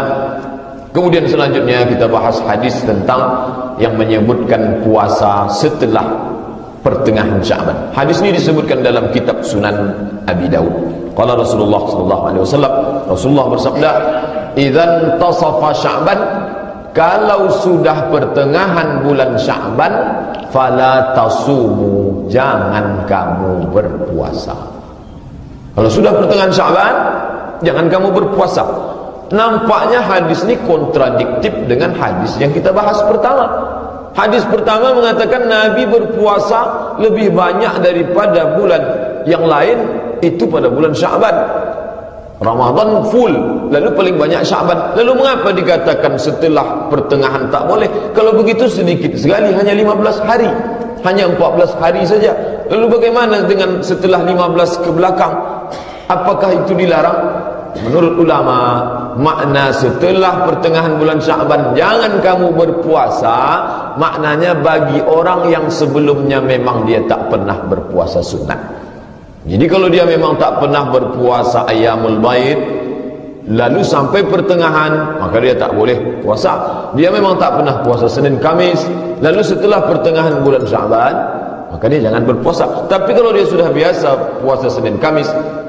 Kemudian selanjutnya kita bahas hadis tentang yang menyebutkan puasa setelah pertengahan Sya'ban. Hadis ini disebutkan dalam kitab Sunan Abi Daud. Qala Rasulullah sallallahu alaihi wasallam, Rasulullah bersabda, "Idzan tasafa Sya'ban", kalau sudah pertengahan bulan Sya'ban, fala tasumu, jangan kamu berpuasa. Kalau sudah pertengahan Sya'ban, jangan kamu berpuasa. Nampaknya hadis ini kontradiktif dengan hadis yang kita bahas pertama. Hadis pertama mengatakan Nabi berpuasa lebih banyak daripada bulan yang lain, itu pada bulan Sya'ban. Ramadan full, lalu paling banyak Sya'ban. Lalu mengapa dikatakan setelah pertengahan tak boleh? Kalau begitu sedikit sekali, hanya 15 hari, hanya 14 hari saja. Lalu bagaimana dengan setelah 15 ke belakang? Apakah itu dilarang? Menurut ulama, makna setelah pertengahan bulan Sya'ban jangan kamu berpuasa, maknanya bagi orang yang sebelumnya memang dia tak pernah berpuasa sunat. Jadi kalau dia memang tak pernah berpuasa Ayyamul Baid, lalu sampai pertengahan, maka dia tak boleh puasa. Dia memang tak pernah puasa Senin Kamis, lalu setelah pertengahan bulan Sya'ban, maka dia jangan berpuasa. Tapi kalau dia sudah biasa puasa Senin Kamis,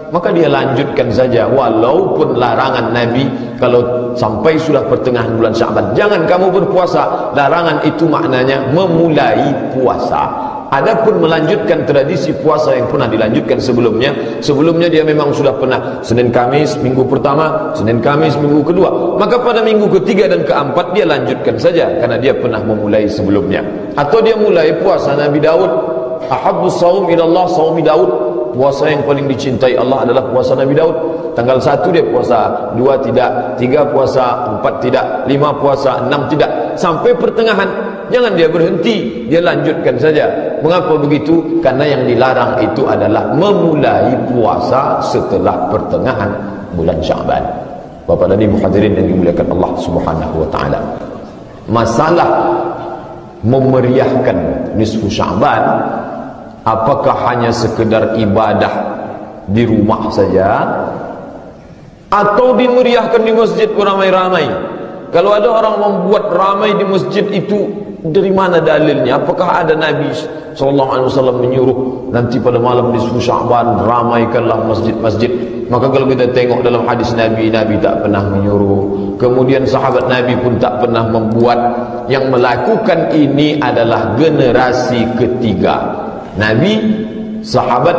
maka dia lanjutkan saja, walaupun larangan Nabi kalau sampai sudah pertengahan bulan Sya'ban jangan kamu berpuasa. Larangan itu maknanya memulai puasa. Adapun melanjutkan tradisi puasa yang pernah dilanjutkan sebelumnya dia memang sudah pernah Senin Kamis minggu pertama, Senin Kamis minggu kedua, maka pada minggu ketiga dan keempat dia lanjutkan saja karena dia pernah memulai sebelumnya. Atau dia mulai puasa Nabi Daud, ahabbus shaum ilallah shaumi Daud, puasa yang paling dicintai Allah adalah puasa Nabi Daud. Tanggal 1 dia puasa, 2 tidak, 3 puasa, 4 tidak, 5 puasa, 6 tidak, sampai pertengahan. Jangan dia berhenti, dia lanjutkan saja. Mengapa begitu? Karena yang dilarang itu adalah memulai puasa setelah pertengahan bulan Sya'ban. Bapak dan Ibu hadirin yang dimuliakan Allah Subhanahu wa taala. Masalah memeriahkan nisfu Sya'ban, apakah hanya sekedar ibadah di rumah saja atau dimeriahkan di masjid beramai-ramai? Kalau ada orang membuat ramai di masjid itu, dari mana dalilnya? Apakah ada Nabi SAW menyuruh nanti pada malam nisfu Sya'ban ramaikanlah masjid-masjid? Maka kalau kita tengok dalam hadis Nabi, Nabi tak pernah menyuruh. Kemudian sahabat Nabi pun tak pernah membuat. Yang melakukan ini adalah generasi ketiga Nabi, sahabat,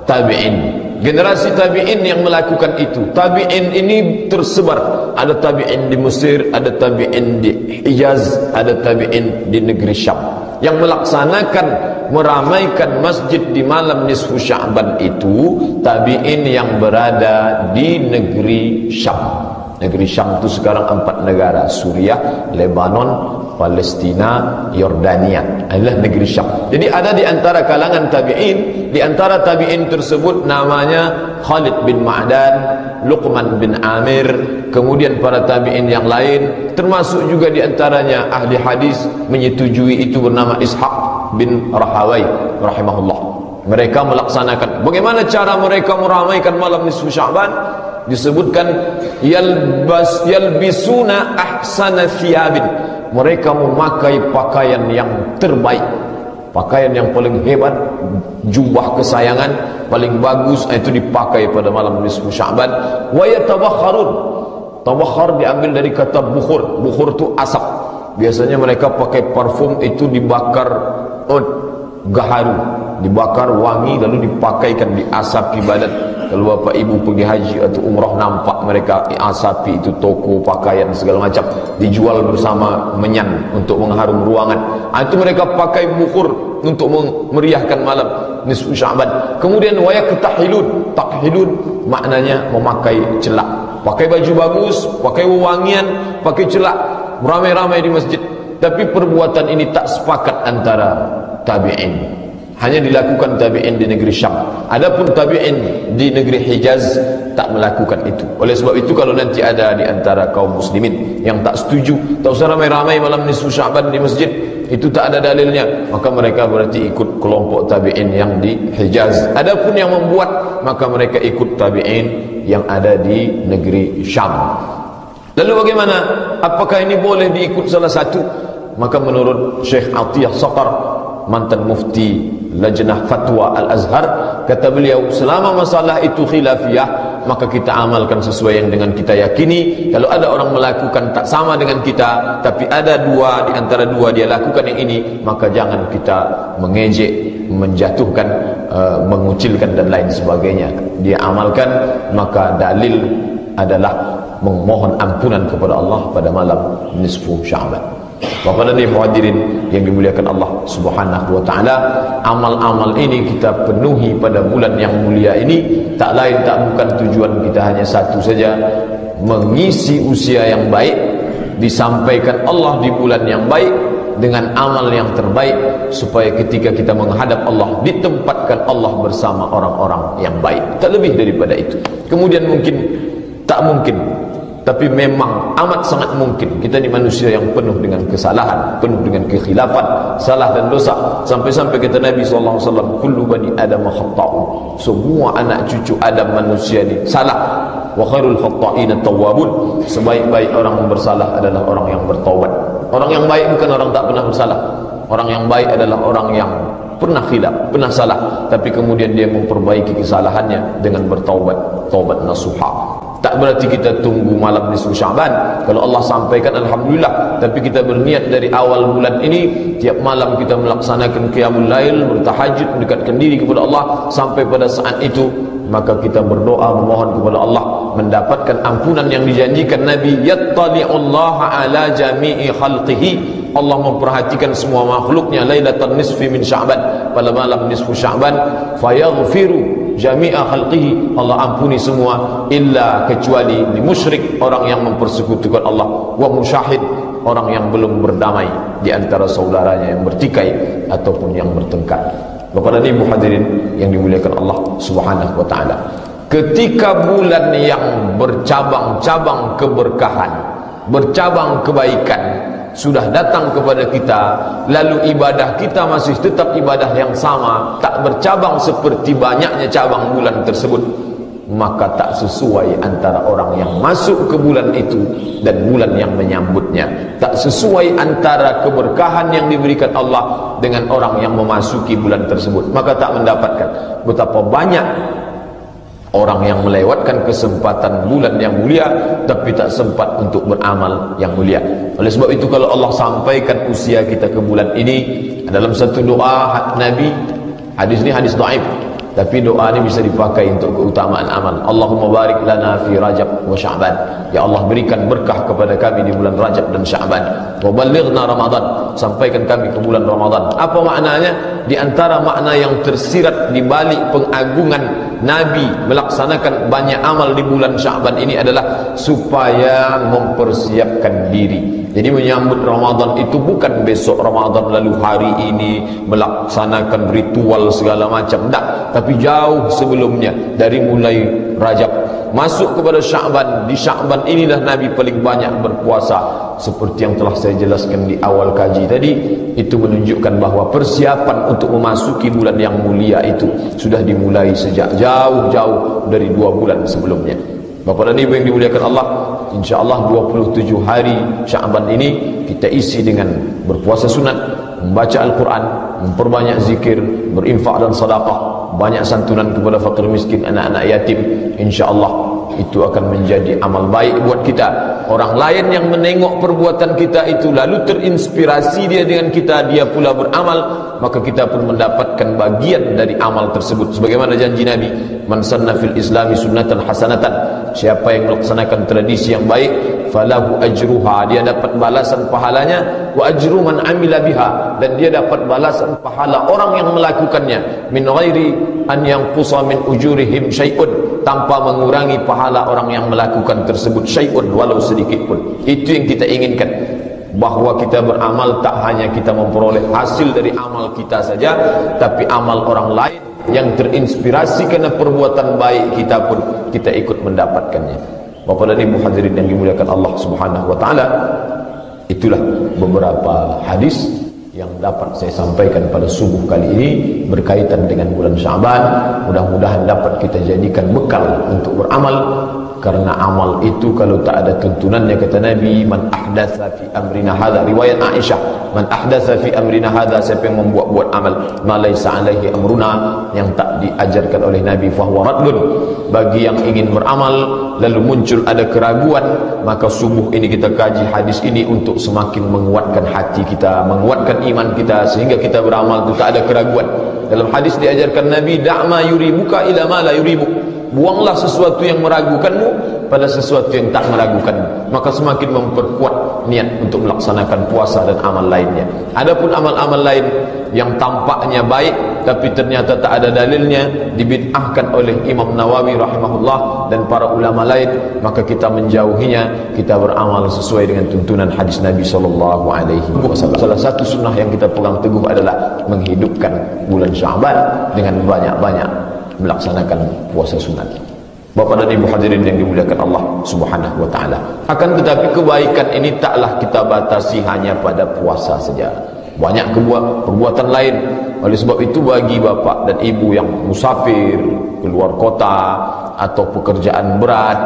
tabi'in. Generasi tabi'in yang melakukan itu. Tabi'in ini tersebar. Ada tabi'in di Mesir, ada tabi'in di Hijaz, ada tabi'in di negeri Syam. Yang melaksanakan meramaikan masjid di malam nisfu Sya'ban itu tabi'in yang berada di negeri Syam. Negeri Syam itu sekarang 4 negara: Suriah, Lebanon, Palestina, Yordania, adalah negeri Syam. Jadi ada di antara kalangan tabi'in, di antara tabi'in tersebut namanya Khalid bin Ma'dan, Luqman bin Amir, kemudian para tabi'in yang lain, termasuk juga di antaranya ahli hadis menyetujui itu bernama Ishaq bin Rahawai rahimahullah. Mereka melaksanakan. Bagaimana cara mereka meramaikan malam nisfu Sya'ban? Disebutkan yalbisuna ahsana thiyabin. Mereka memakai pakaian yang terbaik, pakaian yang paling hebat, jubah kesayangan paling bagus, itu dipakai pada malam nisfu Sya'ban. Wa yatabakharun. Tabakhar diambil dari kata bukhur. Bukhur itu asap. Biasanya mereka pakai parfum itu dibakar gaharu, dibakar wangi lalu dipakaikan, diasapi badan. Kalau bapak ibu pergi haji atau umrah nampak mereka asapi itu toko pakaian segala macam, dijual bersama menyan untuk mengharum ruangan. Itu mereka pakai bukhur untuk memeriahkan malam nisfu Sya'ban. Kemudian waya ketahilun. Tahilun maknanya memakai celak, pakai baju bagus, pakai wewangian, pakai celak, ramai-ramai di masjid. Tapi perbuatan ini tak sepakat antara tabi'in. Hanya dilakukan tabi'in di negeri Syam. Adapun tabi'in di negeri Hijaz tak melakukan itu. Oleh sebab itu kalau nanti ada di antara kaum muslimin yang tak setuju, tak usah ramai-ramai malam nisfu Sya'ban di masjid, itu tak ada dalilnya, maka mereka berarti ikut kelompok tabi'in yang di Hijaz. Adapun yang membuat, maka mereka ikut tabi'in yang ada di negeri Syam. Lalu bagaimana? Apakah ini boleh diikut salah satu? Maka menurut Syekh Atiyah Saqar, mantan mufti Lajnah Fatwa Al-Azhar, kata beliau, selama masalah itu khilafiyah, maka kita amalkan sesuai yang dengan kita yakini. Kalau ada orang melakukan tak sama dengan kita, tapi ada dua di antara dua dia lakukan yang ini, maka jangan kita mengejek, menjatuhkan, mengucilkan dan lain sebagainya. Dia amalkan, maka dalil adalah memohon ampunan kepada Allah pada malam nisfu Sya'ban. Bapak dan Ibu hadirin yang dimuliakan Allah Subhanahu wa taala, amal-amal ini kita penuhi pada bulan yang mulia ini, tak lain tak bukan tujuan kita hanya satu saja, mengisi usia yang baik, disampaikan Allah di bulan yang baik dengan amal yang terbaik, supaya ketika kita menghadap Allah, ditempatkan Allah bersama orang-orang yang baik. Tak lebih daripada itu. Kemudian mungkin, tak mungkin, tapi memang amat sangat mungkin kita ni manusia yang penuh dengan kesalahan, penuh dengan kekhilafan, salah dan dosa. Sampai-sampai kata Nabi SAW, kullu bani Adam khata'un. Semua anak cucu Adam manusia ni salah. Wa khairul khata'in at-tawwabun. Sebaik-baik orang yang bersalah adalah orang yang bertaubat. Orang yang baik bukan orang tak pernah bersalah. Orang yang baik adalah orang yang pernah khilaf, pernah salah, tapi kemudian dia memperbaiki kesalahannya dengan bertaubat, taubat nasuha. Tak berarti kita tunggu malam nisfu Sya'ban. Kalau Allah sampaikan, alhamdulillah. Tapi kita berniat dari awal bulan ini, tiap malam kita melaksanakan qiyamul lail, bertahajud, mendekatkan diri kepada Allah. Sampai pada saat itu, maka kita berdoa memohon kepada Allah mendapatkan ampunan yang dijanjikan Nabi, yattali'ullaha ala jami'i khalqihi. Allah memperhatikan semua makhluknya lailatan nisfi min Sya'ban, pada malam nisfu Sya'ban, fayaghfiru jami'a khalqihi. Allah ampuni semua, illa kecuali di musyrik, orang yang mempersekutukan Allah, wa musyahid, orang yang belum berdamai di antara saudaranya yang bertikai ataupun yang bertengkar. Bapak dan Ibu hadirin yang dimuliakan Allah Subhanahu wa taala, ketika bulan yang bercabang-cabang keberkahan, bercabang kebaikan sudah datang kepada kita, lalu ibadah kita masih tetap ibadah yang sama, tak bercabang seperti banyaknya cabang bulan tersebut, maka tak sesuai antara orang yang masuk ke bulan itu dan bulan yang menyambutnya. Tak sesuai antara keberkahan yang diberikan Allah dengan orang yang memasuki bulan tersebut, maka tak mendapatkan. Betapa banyak orang yang melewatkan kesempatan bulan yang mulia, tapi tak sempat untuk beramal yang mulia. Oleh sebab itu, kalau Allah sampaikan usia kita ke bulan ini, dalam satu doa Nabi, hadis ini hadis dhaif, tapi doa ini bisa dipakai untuk keutamaan amal. Allahumma barik lana fi Rajab wa Sya'ban. Ya Allah, berikan berkah kepada kami di bulan Rajab dan Sya'ban. Wa balighna Ramadan, sampaikan kami ke bulan Ramadan. Apa maknanya? Di antara makna yang tersirat di balik pengagungan Nabi melaksanakan banyak amal di bulan Sya'ban ini adalah supaya mempersiapkan diri Jadi menyambut Ramadan itu bukan besok Ramadan lalu hari ini melaksanakan ritual segala macam, tak, tapi jauh sebelumnya, dari mulai Rajab masuk kepada Sya'ban. Di Sya'ban inilah Nabi paling banyak berpuasa, seperti yang telah saya jelaskan di awal kaji tadi. Itu menunjukkan bahawa persiapan untuk memasuki bulan yang mulia itu sudah dimulai sejak jauh-jauh dari 2 bulan sebelumnya. Bapak dan Ibu yang dimuliakan Allah, insyaAllah 27 hari Sya'ban ini kita isi dengan berpuasa sunat, membaca Al-Quran, memperbanyak zikir, berinfak dan sedekah, banyak santunan kepada fakir miskin, anak-anak yatim. InsyaAllah itu akan menjadi amal baik buat kita. Orang lain yang menengok perbuatan kita itu lalu terinspirasi dia dengan kita, dia pula beramal, maka kita pun mendapatkan bagian dari amal tersebut. Sebagaimana janji Nabi, man sanna fil islami sunnatan hasanatan, siapa yang melaksanakan tradisi yang baik, falahu ajruha, dia dapat balasan pahalanya, wa ajru man amila biha, dan dia dapat balasan pahala orang yang melakukannya, min ghairi an yanqusa min ujurihim syai'un, tanpa mengurangi pahala orang yang melakukan tersebut syai'un, walau sedikit pun. Itu yang kita inginkan, bahawa kita beramal tak hanya kita memperoleh hasil dari amal kita saja, tapi amal orang lain yang terinspirasi kerana perbuatan baik kita pun kita ikut mendapatkannya. Bapak dan Ibu hadirin yang dimuliakan Allah Subhanahu wa taala, itulah beberapa hadis yang dapat saya sampaikan pada subuh kali ini berkaitan dengan bulan Sya'ban. Mudah-mudahan dapat kita jadikan bekal untuk beramal, karena amal itu kalau tak ada tuntunannya, kata Nabi, man ahdatsa fi amrina hadza, riwayat Aisyah, man ahdatsa fi amrina hadza, siapa yang membuat-buat amal ma laisa alaihi amruna, yang tak diajarkan oleh Nabi, fahuwa raddun, bagi yang ingin beramal lalu muncul ada keraguan, maka subuh ini kita kaji hadis ini untuk semakin menguatkan hati kita, menguatkan iman kita, sehingga kita beramal itu tak ada keraguan. Dalam hadis diajarkan Nabi, da'ma yuribuka ila ma la yuribuk, buanglah sesuatu yang meragukanmu pada sesuatu yang tak meragukanmu, maka semakin memperkuat niat untuk melaksanakan puasa dan amal lainnya. Adapun amal-amal lain yang tampaknya baik tapi ternyata tak ada dalilnya, dibid'ahkan oleh Imam Nawawi rahimahullah dan para ulama lain, maka kita menjauhinya, kita beramal sesuai dengan tuntunan hadis Nabi sallallahu alaihi wasallam. Salah satu sunnah yang kita pegang teguh adalah menghidupkan bulan Sya'ban dengan banyak-banyak melaksanakan puasa sunat. Bapak dan Ibu hadirin yang dimuliakan Allah Subhanahu wa taala, akan tetapi kebaikan ini taklah kita batasi hanya pada puasa saja. Banyak perbuatan lain. Oleh sebab itu, bagi bapak dan ibu yang musafir, keluar kota atau pekerjaan berat,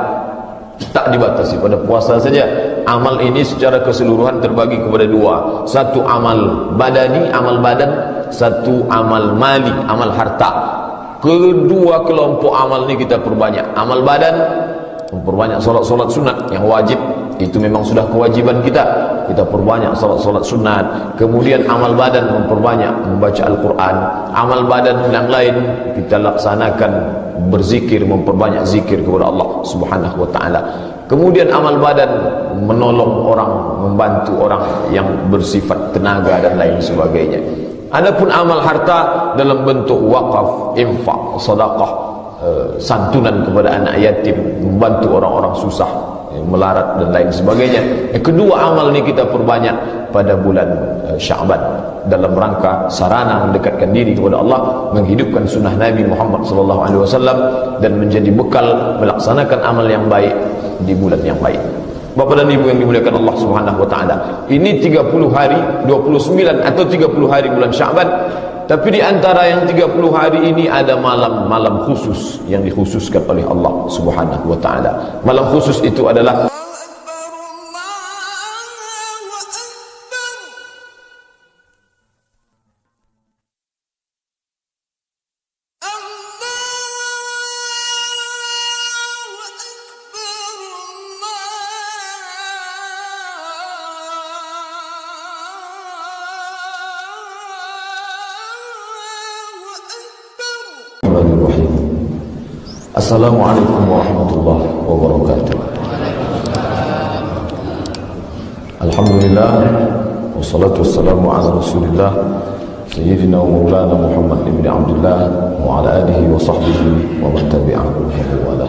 tak dibatasi pada puasa saja. Amal ini secara keseluruhan terbagi kepada 2. Satu amal badani, amal badan, satu amal mali, amal harta. Kedua kelompok amal ini kita perbanyak. Amal badan, memperbanyak solat-solat sunat yang wajib, itu memang sudah kewajiban kita, kita perbanyak solat-solat sunat. Kemudian amal badan, memperbanyak membaca Al-Quran. Amal badan yang lain kita laksanakan berzikir, memperbanyak zikir kepada Allah Subhanahu wa taala. Kemudian amal badan, menolong orang, membantu orang yang bersifat tenaga dan lain sebagainya. Adapun amal harta dalam bentuk wakaf, infak, sedekah, santunan kepada anak yatim, membantu orang-orang susah, melarat dan lain sebagainya. Kedua amal ini kita perbanyak pada bulan Sya'ban dalam rangka sarana mendekatkan diri kepada Allah, menghidupkan sunnah Nabi Muhammad SAW, dan menjadi bekal melaksanakan amal yang baik di bulan yang baik. Bapak dan Ibu yang dimuliakan Allah Subhanahu wa taala, ini 30 hari, 29 atau 30 hari bulan Sya'ban. Tapi di antara yang 30 hari ini ada malam-malam khusus yang dikhususkan oleh Allah Subhanahu wa taala. Malam khusus itu adalah Assalamualaikum warahmatullahi wabarakatuh. Alhamdulillah, wassalatu wassalamu ala Rasulillah Sayyidina wa Maulana Muhammad ibn Abdullah wa ala alihi wa sahbihi wa man tabi'ahum wa wala.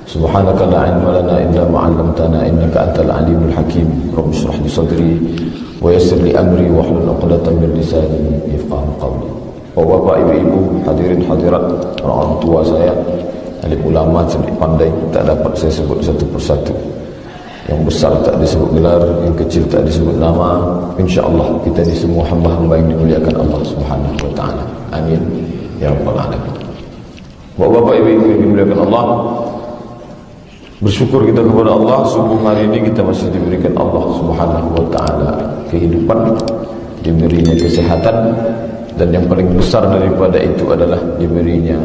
Subhanaka la ilma lana illa ma 'allamtana innaka antal alimul hakim. Rabbi shrah li sadri wa yassir li amri wahlul 'uqdatam min lisani yafqahu qawli. Bapak, ibu-ibu, hadirin hadirat, orang tua saya, alim ulama cerdik pandai, tak dapat saya sebut satu persatu. Yang besar tak disebut gelar, yang kecil tak disebut nama. InsyaAllah kita ni semua hamba-hamba yang dimuliakan Allah Subhanahu wa ta'ala. Amin ya rabbal alamin. Bapak, ibu-ibu yang dimuliakan Allah, bersyukur kita kepada Allah, subuh hari ini kita masih diberikan Allah Subhanahu wa ta'ala kehidupan, diberinya kesehatan, dan yang paling besar daripada itu adalah diberinya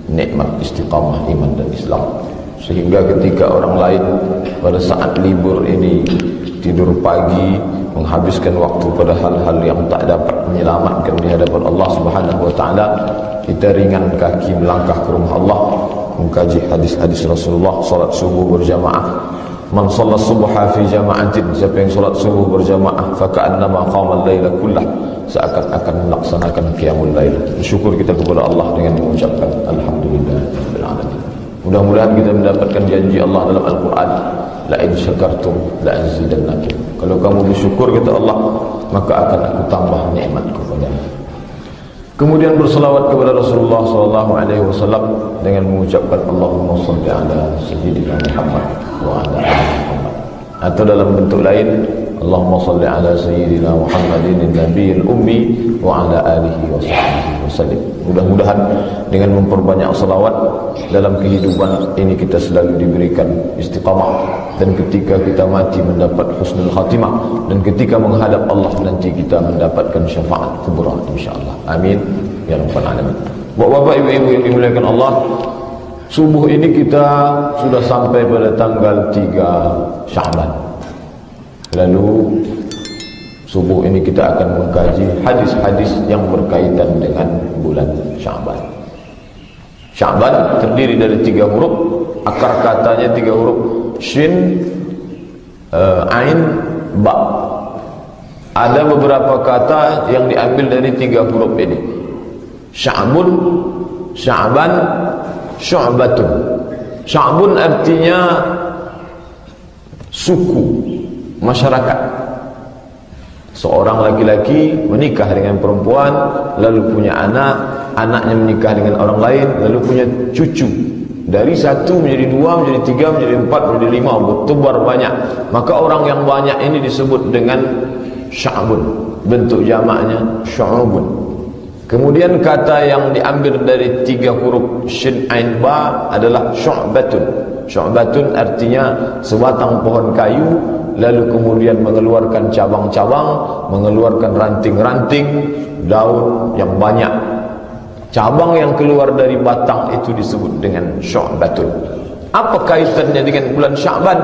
nikmat istiqamah iman dan Islam. Sehingga ketika orang lain pada saat libur ini tidur pagi, menghabiskan waktu pada hal-hal yang tak dapat menyelamatkan di hadapan Allah Subhanahu wa ta'ala, kita ringan kaki melangkah ke rumah Allah, mengkaji hadis-hadis Rasulullah. Salat subuh berjamaah, man salat subha fi jama'atin, siapa yang salat subuh berjamaah, faka'annama qama al-laila kullah, seakan-akan melaksanakan qiyamul lail. Bersyukur kita kepada Allah dengan mengucapkan alhamdulillahirabbil alamin. Mudah-mudahan kita mendapatkan janji Allah dalam Al-Quran, la in syakartum la azidannakum. Kalau kamu bersyukur kata Allah, maka akan aku tambah nikmatku padamu. Kemudian berselawat kepada Rasulullah SAW dengan mengucapkan Allahumma shalli ala sayyidina Muhammad wa ala ali Muhammad. Atau dalam bentuk lain, Allahumma shalli ala sayyidina Muhammadin nabiyil ummi wa ala alihi wa sahbihi wasallim. Mudah-mudahan dengan memperbanyak salawat dalam kehidupan ini kita selalu diberikan istiqamah, dan ketika kita mati mendapat husnul khatimah, dan ketika menghadap Allah nanti kita mendapatkan syafaat kubra insyaallah. Amin ya rabbal alamin. Bapak-bapak, ibu-ibu yang dimuliakan Allah, subuh ini kita sudah sampai pada tanggal 3 Sya'ban. Lalu subuh ini kita akan mengkaji hadis-hadis yang berkaitan dengan bulan Sya'ban. Sya'ban terdiri dari 3 huruf, akar katanya 3 huruf, shin, ain, ba. Ada beberapa kata yang diambil dari 3 huruf ini. Sya'bun, Sya'ban, Syu'batun. Sya'bun artinya suku, masyarakat. Seorang laki-laki menikah dengan perempuan, lalu punya anak, anaknya menikah dengan orang lain, lalu punya cucu. Dari 1 menjadi 2, menjadi 3, menjadi 4, menjadi 5, bertebar banyak. Maka orang yang banyak ini disebut dengan sya'bun. Bentuk jamaknya syu'ubun. Kemudian kata yang diambil dari 3 huruf shin ain ba adalah syu'batun. Syu'batun artinya sebatang pohon kayu, lalu kemudian mengeluarkan cabang-cabang, mengeluarkan ranting-ranting, daun yang banyak. Cabang yang keluar dari batang itu disebut dengan syu'batun. Apa kaitannya dengan bulan Sya'ban?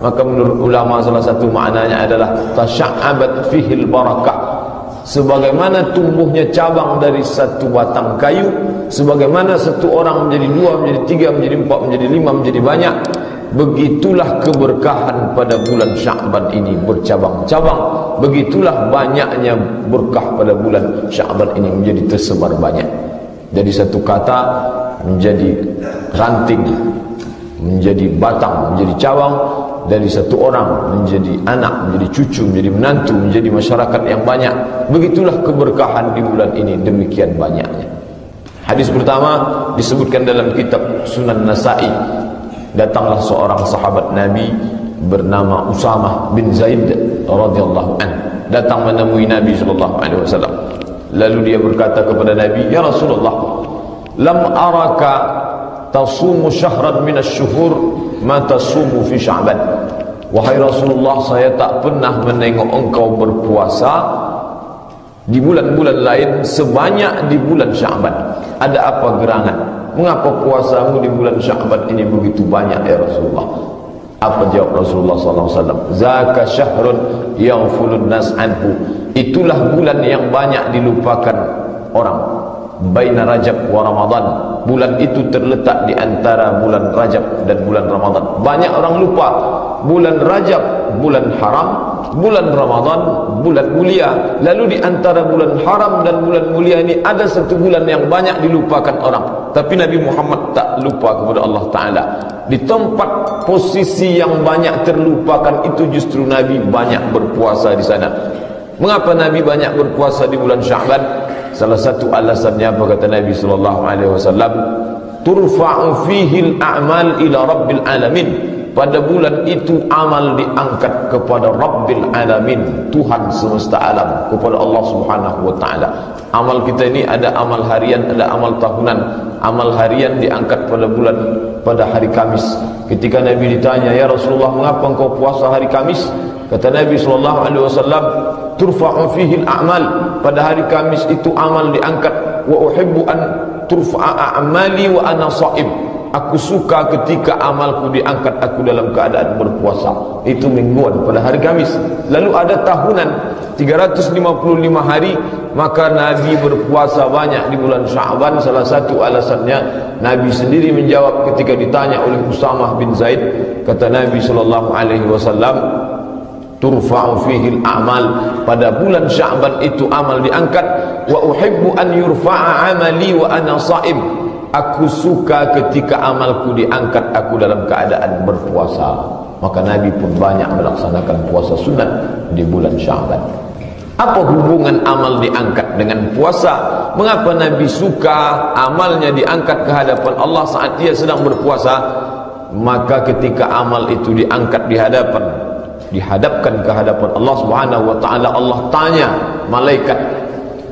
Maka menurut ulama salah satu maknanya adalah tasya'abat fihil barakah. Sebagaimana tumbuhnya cabang dari satu batang kayu, sebagaimana satu orang menjadi 2, menjadi 3, menjadi 4, menjadi 5, menjadi banyak, begitulah keberkahan pada bulan Sya'ban ini bercabang-cabang. Begitulah banyaknya berkah pada bulan Sya'ban ini menjadi tersebar banyak. Jadi satu kata menjadi ranting, menjadi batang, menjadi cabang. Dari satu orang menjadi anak, menjadi cucu, menjadi menantu, menjadi masyarakat yang banyak. Begitulah keberkahan di bulan ini, demikian banyaknya. Hadis pertama disebutkan dalam kitab Sunan Nasa'i. Datanglah seorang sahabat Nabi bernama Usamah bin Zaid radhiyallahu anhu, datang menemui Nabi sallallahu alaihi wasallam. Lalu dia berkata kepada Nabi, "Ya Rasulullah, lam araka tasumu syahran minasy-syuhur ma tasumu fi Sya'ban." Wahai Rasulullah, saya tak pernah menengok engkau berpuasa di bulan-bulan lain sebanyak di bulan Sya'ban. Ada apa gerangan? Mengapa puasamu di bulan Sya'ban ini begitu banyak ya Rasulullah? Apa jawab Rasulullah SAW? Zaka syahrun yaghfulun nas anhu. Itulah bulan yang banyak dilupakan orang. Baina Rajab wa Ramadan. Bulan itu terletak di antara bulan Rajab dan bulan Ramadan. Banyak orang lupa. Bulan Rajab bulan haram, bulan Ramadan, bulan mulia. Lalu di antara bulan haram dan bulan mulia ini ada satu bulan yang banyak dilupakan orang, tapi Nabi Muhammad tak lupa kepada Allah Ta'ala. Di tempat posisi yang banyak terlupakan itu justru Nabi banyak berpuasa di sana. Mengapa Nabi banyak berpuasa di bulan Sya'ban? Salah satu alasannya apa kata Nabi SAW? Turfa'u fihi al-a'mal ila rabbil alamin. Pada bulan itu amal diangkat kepada Rabbil Alamin, Tuhan semesta alam, kepada Allah Subhanahu wa ta'ala. Amal kita ini ada amal harian, ada amal tahunan. Amal harian diangkat pada hari Kamis. Ketika Nabi ditanya, "Ya Rasulullah, mengapa engkau puasa hari Kamis?" Kata Nabi SAW, "Turfa'u fihi al-a'mal." Pada hari Kamis itu amal diangkat. "Wa uhibbu an turfa'a a'mali wa ana sha'im." Aku suka ketika amalku diangkat aku dalam keadaan berpuasa. Itu mingguan pada hari Kamis. Lalu ada tahunan 355 hari, maka Nabi berpuasa banyak di bulan Sya'ban. Salah satu alasannya Nabi sendiri menjawab ketika ditanya oleh Usamah bin Zaid. Kata Nabi SAW, turfa'u fihi al-a'mal. Pada bulan Sya'ban itu amal diangkat. Wa uhibbu an yurfa'a amali wa ana sha'im. Aku suka ketika amalku diangkat aku dalam keadaan berpuasa. Maka Nabi pun banyak melaksanakan puasa sunat di bulan Sya'ban. Apa hubungan amal diangkat dengan puasa? Mengapa Nabi suka amalnya diangkat ke hadapan Allah saat dia sedang berpuasa? Maka ketika amal itu diangkat dihadapkan ke hadapan Allah Subhanahu wa ta'ala, Allah tanya malaikat,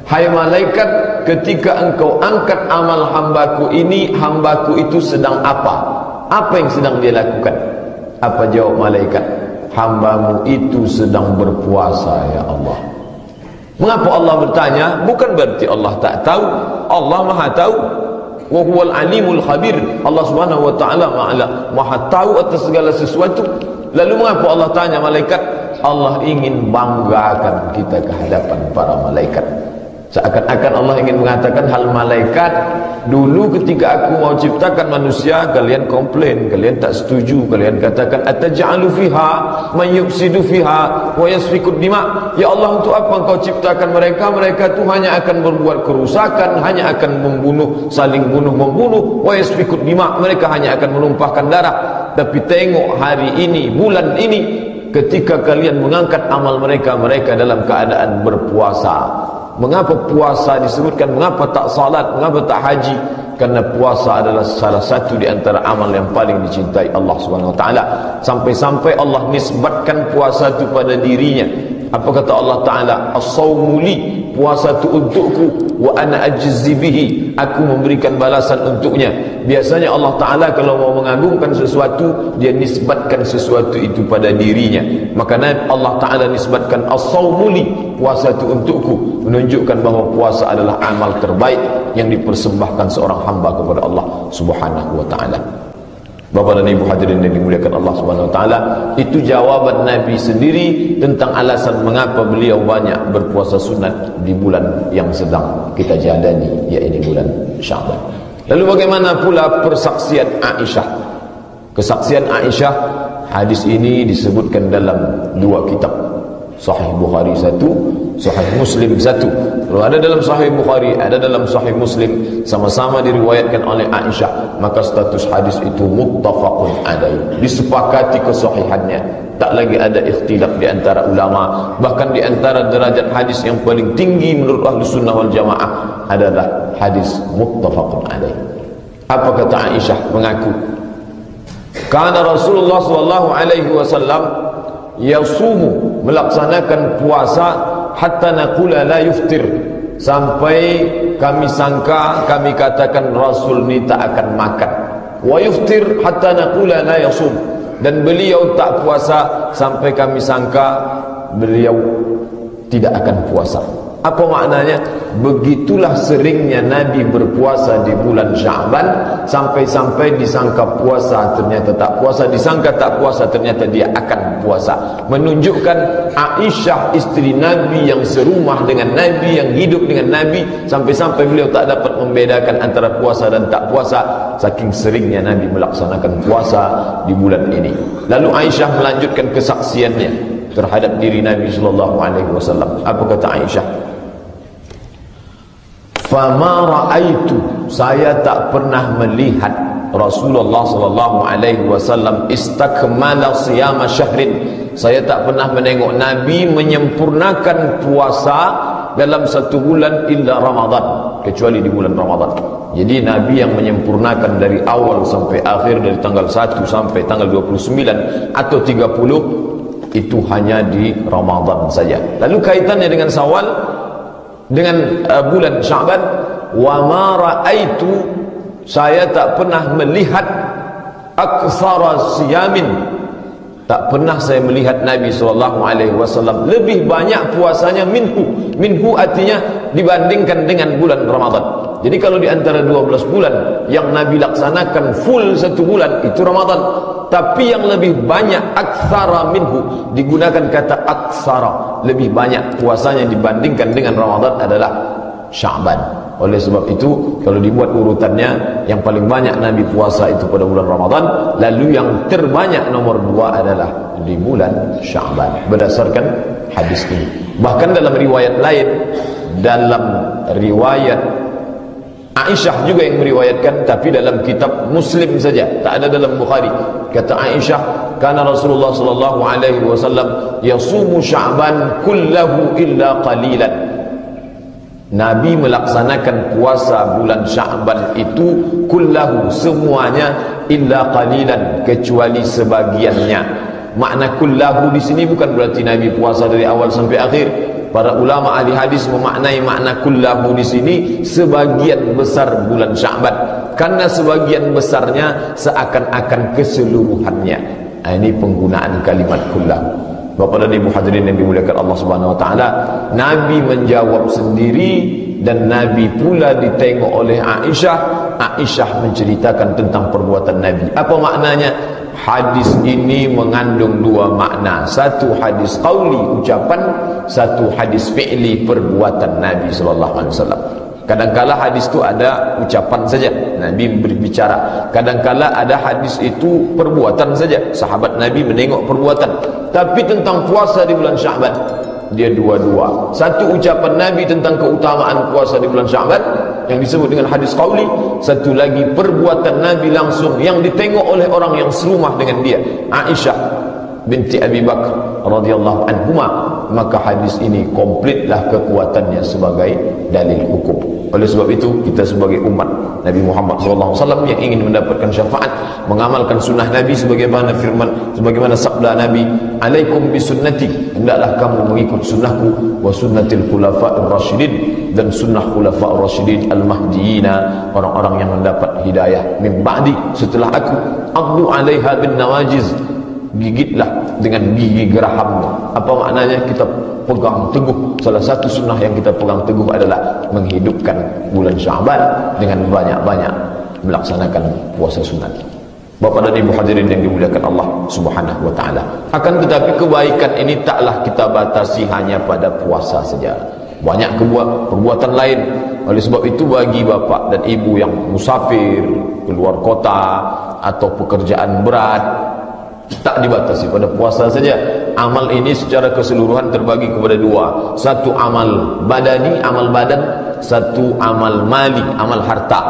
"Hai malaikat, ketika engkau angkat amal hambaku ini, hambaku itu sedang apa? Apa yang sedang dia lakukan?" Apa jawab malaikat? "Hambamu itu sedang berpuasa, ya Allah." Mengapa Allah bertanya? Bukan berarti Allah tak tahu. Allah Maha tahu. Wa huwal alimul khabir. Allah Subhanahu wa ta'ala Maha tahu atas segala sesuatu. Lalu mengapa Allah tanya malaikat? Allah ingin banggakan kita ke hadapan para malaikat. Seakan-akan Allah ingin mengatakan, hal malaikat, dulu ketika aku mau ciptakan manusia, kalian komplain, kalian tak setuju, kalian katakan, ataj'alu fiha man yufsidu fiha wa yasfiku dima. Ya Allah, untuk apa engkau ciptakan mereka? Mereka itu hanya akan berbuat kerusakan, hanya akan membunuh, saling bunuh-membunuh, wa yasfiku dima. Mereka hanya akan menumpahkan darah. Tapi tengok hari ini, bulan ini, ketika kalian mengangkat amal mereka, mereka dalam keadaan berpuasa. Mengapa puasa disebutkan? Mengapa tak salat? Mengapa tak haji? Karena puasa adalah salah satu di antara amal yang paling dicintai Allah Subhanahu wa ta'ala. Sampai-sampai Allah nisbatkan puasa itu pada dirinya. Apa kata Allah Ta'ala? As-sawmu li, puasa itu untukku, wa ana ajzi bihi, aku memberikan balasan untuknya. Biasanya Allah Ta'ala kalau mau mengagungkan sesuatu, dia nisbatkan sesuatu itu pada dirinya. Maka Allah Ta'ala nisbatkan as-sawmu li, puasa itu untukku, menunjukkan bahawa puasa adalah amal terbaik yang dipersembahkan seorang hamba kepada Allah Subhanahu wa ta'ala. Bapak dan Ibu hadirin yang dimuliakan Allah Subhanahu wa ta'ala, itu jawaban Nabi sendiri tentang alasan mengapa beliau banyak berpuasa sunat di bulan yang sedang kita jalani, yaitu bulan Sya'ban. Lalu bagaimana pula persaksian Aisyah? Kesaksian Aisyah, hadis ini disebutkan dalam dua kitab, Sahih Bukhari satu, Sahih Muslim satu. Kalau ada dalam Sahih Bukhari, ada dalam Sahih Muslim, sama-sama diriwayatkan oleh Aisyah, maka status hadis itu muttafaqun alaih, disepakati kesahihannya. Tak lagi ada ikhtilaf di antara ulama. Bahkan di antara derajat hadis yang paling tinggi menurut Ahlus Sunnah wal Jamaah adalah hadis muttafaqun alaih. Apa kata Aisyah mengaku? Kana Rasulullah sallallahu alaihi wasallam yasumu, melaksanakan puasa, hatta naqula la yuftir, sampai kami sangka, kami katakan Rasul ni tak akan makan. Wa yuftir hatta naqula la yasum, dan beliau tak puasa sampai kami sangka beliau tidak akan puasa. Apa maknanya? Begitulah seringnya Nabi berpuasa di bulan Sya'ban, sampai-sampai disangka puasa ternyata tak puasa, disangka tak puasa ternyata dia akan puasa. Menunjukkan Aisyah istri Nabi yang serumah dengan Nabi, yang hidup dengan Nabi, sampai-sampai beliau tak dapat membedakan antara puasa dan tak puasa, saking seringnya Nabi melaksanakan puasa di bulan ini. Lalu Aisyah melanjutkan kesaksiannya terhadap diri Nabi SAW. Apa kata Aisyah? Fama ra'aitu, saya tak pernah melihat Rasulullah SAW istakmala siyama syahrin. Saya tak pernah menengok Nabi menyempurnakan puasa dalam satu bulan illa Ramadan, kecuali di bulan Ramadan. Jadi Nabi yang menyempurnakan dari awal sampai akhir, dari tanggal 1 sampai tanggal 29 atau 30, itu hanya di Ramadan saja. Lalu kaitannya dengan Syawal, dengan bulan Sya'ban, wa ma ra'aitu, saya tak pernah melihat aktsara siyamin, tak pernah saya melihat Nabi SAW lebih banyak puasanya minhu artinya dibandingkan dengan bulan Ramadan. Jadi kalau di antara 12 bulan yang Nabi laksanakan full satu bulan itu Ramadan, tapi yang lebih banyak aktsara minhu, digunakan kata aktsara, lebih banyak puasanya dibandingkan dengan Ramadan adalah Sya'ban. Oleh sebab itu kalau dibuat urutannya, yang paling banyak Nabi puasa itu pada bulan Ramadan, lalu yang terbanyak nomor 2 adalah di bulan Sya'ban, berdasarkan hadis ini. Bahkan dalam riwayat lain, dalam riwayat Aisyah juga yang meriwayatkan, tapi dalam kitab Muslim saja, tak ada dalam Bukhari. Kata Aisyah, kana Rasulullah SAW yasumu Sya'ban kullahu illa qalilan. Nabi melaksanakan puasa bulan Sya'ban itu kullahu, semuanya, illa qalilan, kecuali sebagiannya. Makna kullahu di sini bukan berarti Nabi puasa dari awal sampai akhir. Para ulama ahli hadis memaknai makna kullahu di sini sebagian besar bulan Sya'ban, karena sebagian besarnya seakan-akan keseluruhannya. Ini penggunaan kalimat kullahu. Bapak dan Ibu hadirin yang dimuliakan Allah Subhanahu wa taala, Nabi menjawab sendiri dan Nabi pula ditengok oleh Aisyah. Aisyah menceritakan tentang perbuatan Nabi. Apa maknanya? Hadis ini mengandung dua makna. Satu hadis qauli, ucapan, satu hadis fi'li, perbuatan Nabi sallallahu alaihi wasallam. Kadangkala hadis itu ada ucapan saja, Nabi berbicara. Kadangkala ada hadis itu perbuatan saja, sahabat Nabi menengok perbuatan. Tapi tentang puasa di bulan Sya'ban, dia dua-dua. Satu ucapan Nabi tentang keutamaan puasa di bulan Sya'ban yang disebut dengan hadis qauli, satu lagi perbuatan Nabi langsung yang ditengok oleh orang yang serumah dengan dia, Aisyah binti Abi Bakar radhiyallahu anhuma. Maka hadis ini komplitlah kekuatannya sebagai dalil hukum. Oleh sebab itu, kita sebagai umat Nabi Muhammad SAW yang ingin mendapatkan syafaat, mengamalkan sunnah Nabi sebagaimana firman, sebagaimana sabda Nabi, alaikum bisunnati, hendaklah kamu mengikut sunnahku, wa sunnatil khulafa'ir rasyidin, dan sunnah khulafa'ir rasyidin al-mahdiyina, orang-orang yang mendapat hidayah min ba'di, setelah aku. Addu 'alaiha bin nawajiz, gigitlah dengan gigi gerahammu. Apa maknanya? Kita pegang teguh. Salah satu sunnah yang kita pegang teguh adalah menghidupkan bulan Sya'ban dengan banyak-banyak melaksanakan puasa sunat. Bapak dan Ibu hadirin yang dimuliakan Allah Subhanahu wa taala. Akan tetapi kebaikan ini taklah kita batasi hanya pada puasa saja. Banyak perbuatan lain. Oleh sebab itu, bagi bapak dan ibu yang musafir, keluar kota, atau pekerjaan berat, tak dibatasi pada puasa saja. Amal ini secara keseluruhan terbagi kepada dua. Satu amal badani, amal badan. Satu amal mali, amal harta.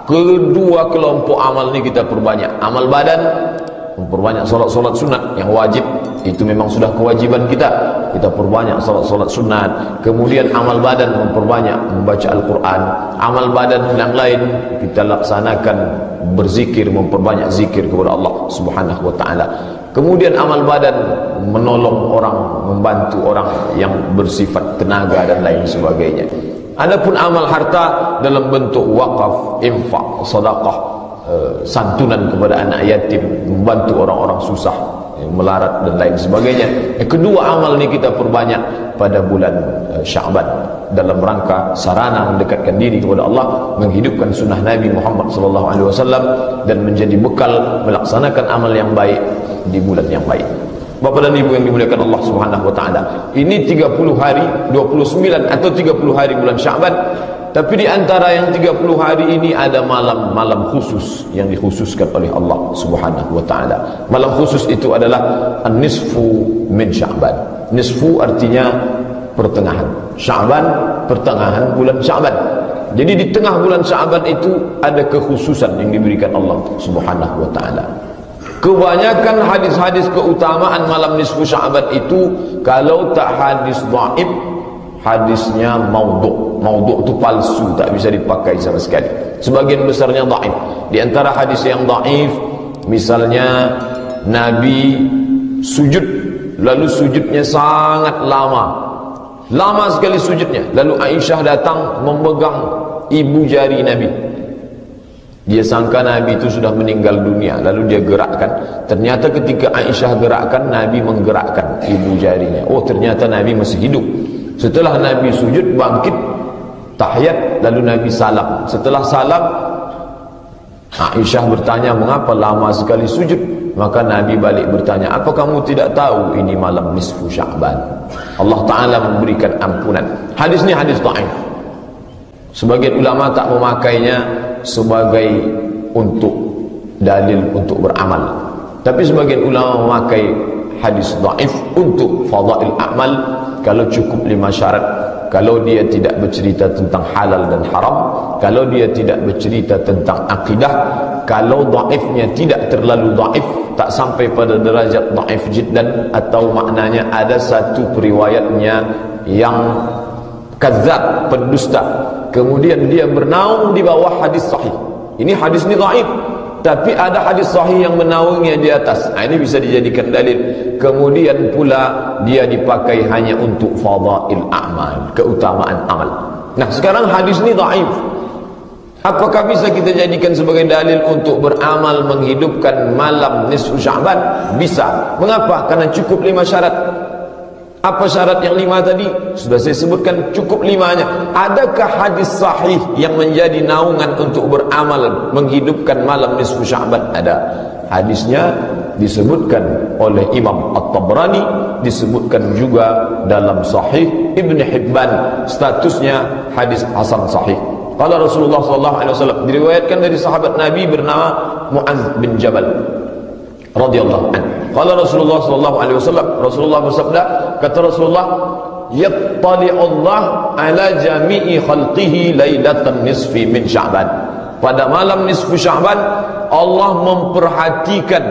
Kedua kelompok amal ini kita perbanyak. Amal badan, memperbanyak solat-solat sunat yang wajib, itu memang sudah kewajiban kita. Kita perbanyak solat-solat sunat. Kemudian amal badan, memperbanyak membaca Al-Quran. Amal badan yang lain kita laksanakan berzikir, memperbanyak zikir kepada Allah Subhanahu wa taala. Kemudian amal badan, menolong orang, membantu orang yang bersifat tenaga dan lain sebagainya. Adapun amal harta dalam bentuk wakaf, infak, sedekah, santunan kepada anak yatim, membantu orang-orang susah, melarat dan lain sebagainya. Yang kedua, amal ni kita perbanyak pada bulan Sya'ban dalam rangka sarana mendekatkan diri kepada Allah, menghidupkan sunnah Nabi Muhammad SAW dan menjadi bekal melaksanakan amal yang baik di bulan yang baik. Bapak dan Ibu yang dimuliakan Allah Subhanahu wa taala, ini 30 hari, 29 atau 30 hari bulan Sya'ban. Tapi di antara yang 30 hari ini ada malam-malam khusus yang dikhususkan oleh Allah Subhanahu wa taala. Malam khusus itu adalah an-nisfu min Sya'ban. Nisfu artinya pertengahan. Sya'ban pertengahan bulan Sya'ban. Jadi di tengah bulan Sya'ban itu ada kekhususan yang diberikan Allah Subhanahu wa taala. Kebanyakan hadis-hadis keutamaan malam nisfu Sya'ban itu kalau tak hadis dhaif, hadisnya maudhu'. Maudhu' itu palsu, tak bisa dipakai sama sekali. Sebagian besarnya dhaif. Di antara hadis yang dhaif, misalnya Nabi sujud, lalu sujudnya sangat lama. Lama sekali sujudnya. Lalu Aisyah datang memegang ibu jari Nabi. Dia sangka Nabi itu sudah meninggal dunia, lalu dia gerakkan. Ternyata ketika Aisyah gerakkan, Nabi menggerakkan ibu jarinya. Oh, ternyata Nabi masih hidup. Setelah Nabi sujud, bangkit tahiyat, lalu Nabi salam. Setelah salam, Aisyah bertanya, mengapa lama sekali sujud? Maka Nabi balik bertanya, apa kamu tidak tahu ini malam nisfu Sya'ban? Allah Ta'ala memberikan ampunan. Hadis ini hadis dhaif. Sebagian ulama tak memakainya sebagai untuk dalil untuk beramal. Tapi sebagian ulama memakai hadis dhaif untuk fadail amal. Kalau cukup 5 syarat, kalau dia tidak bercerita tentang halal dan haram, kalau dia tidak bercerita tentang akidah, kalau dhaifnya tidak terlalu dhaif, tak sampai pada derajat dhaif jiddan, atau maknanya ada satu periwayatnya yang kadzab, pendusta, kemudian dia bernaung di bawah hadis sahih. Ini hadis ini dhaif, tapi ada hadis sahih yang menaunginya di atas. Ini bisa dijadikan dalil. Kemudian pula dia dipakai hanya untuk fadail a'mal, keutamaan amal. Nah, sekarang hadis ini dhaif. Apakah bisa kita jadikan sebagai dalil untuk beramal menghidupkan malam nisfu Sya'ban? Bisa. Mengapa? Karena cukup 5 syarat. Apa syarat yang 5 tadi? Sudah saya sebutkan, cukup 5-nya. Adakah hadis sahih yang menjadi naungan untuk beramal menghidupkan malam nisfu Sya'ban? Ada. Hadisnya disebutkan oleh Imam At-Tabrani, disebutkan juga dalam Sahih Ibn Hibban, statusnya hadis hasan sahih. Qala Rasulullah SAW, diriwayatkan dari sahabat Nabi bernama Mu'adz bin Jabal radhiyallahu anhu. Qala Rasulullah SAW, Rasulullah bersabda, kata Rasulullah, yattali'u Allah ala jami'i khalqihi lailatan nisfi min Sya'ban. Pada malam nisfu Sya'ban, Allah memperhatikan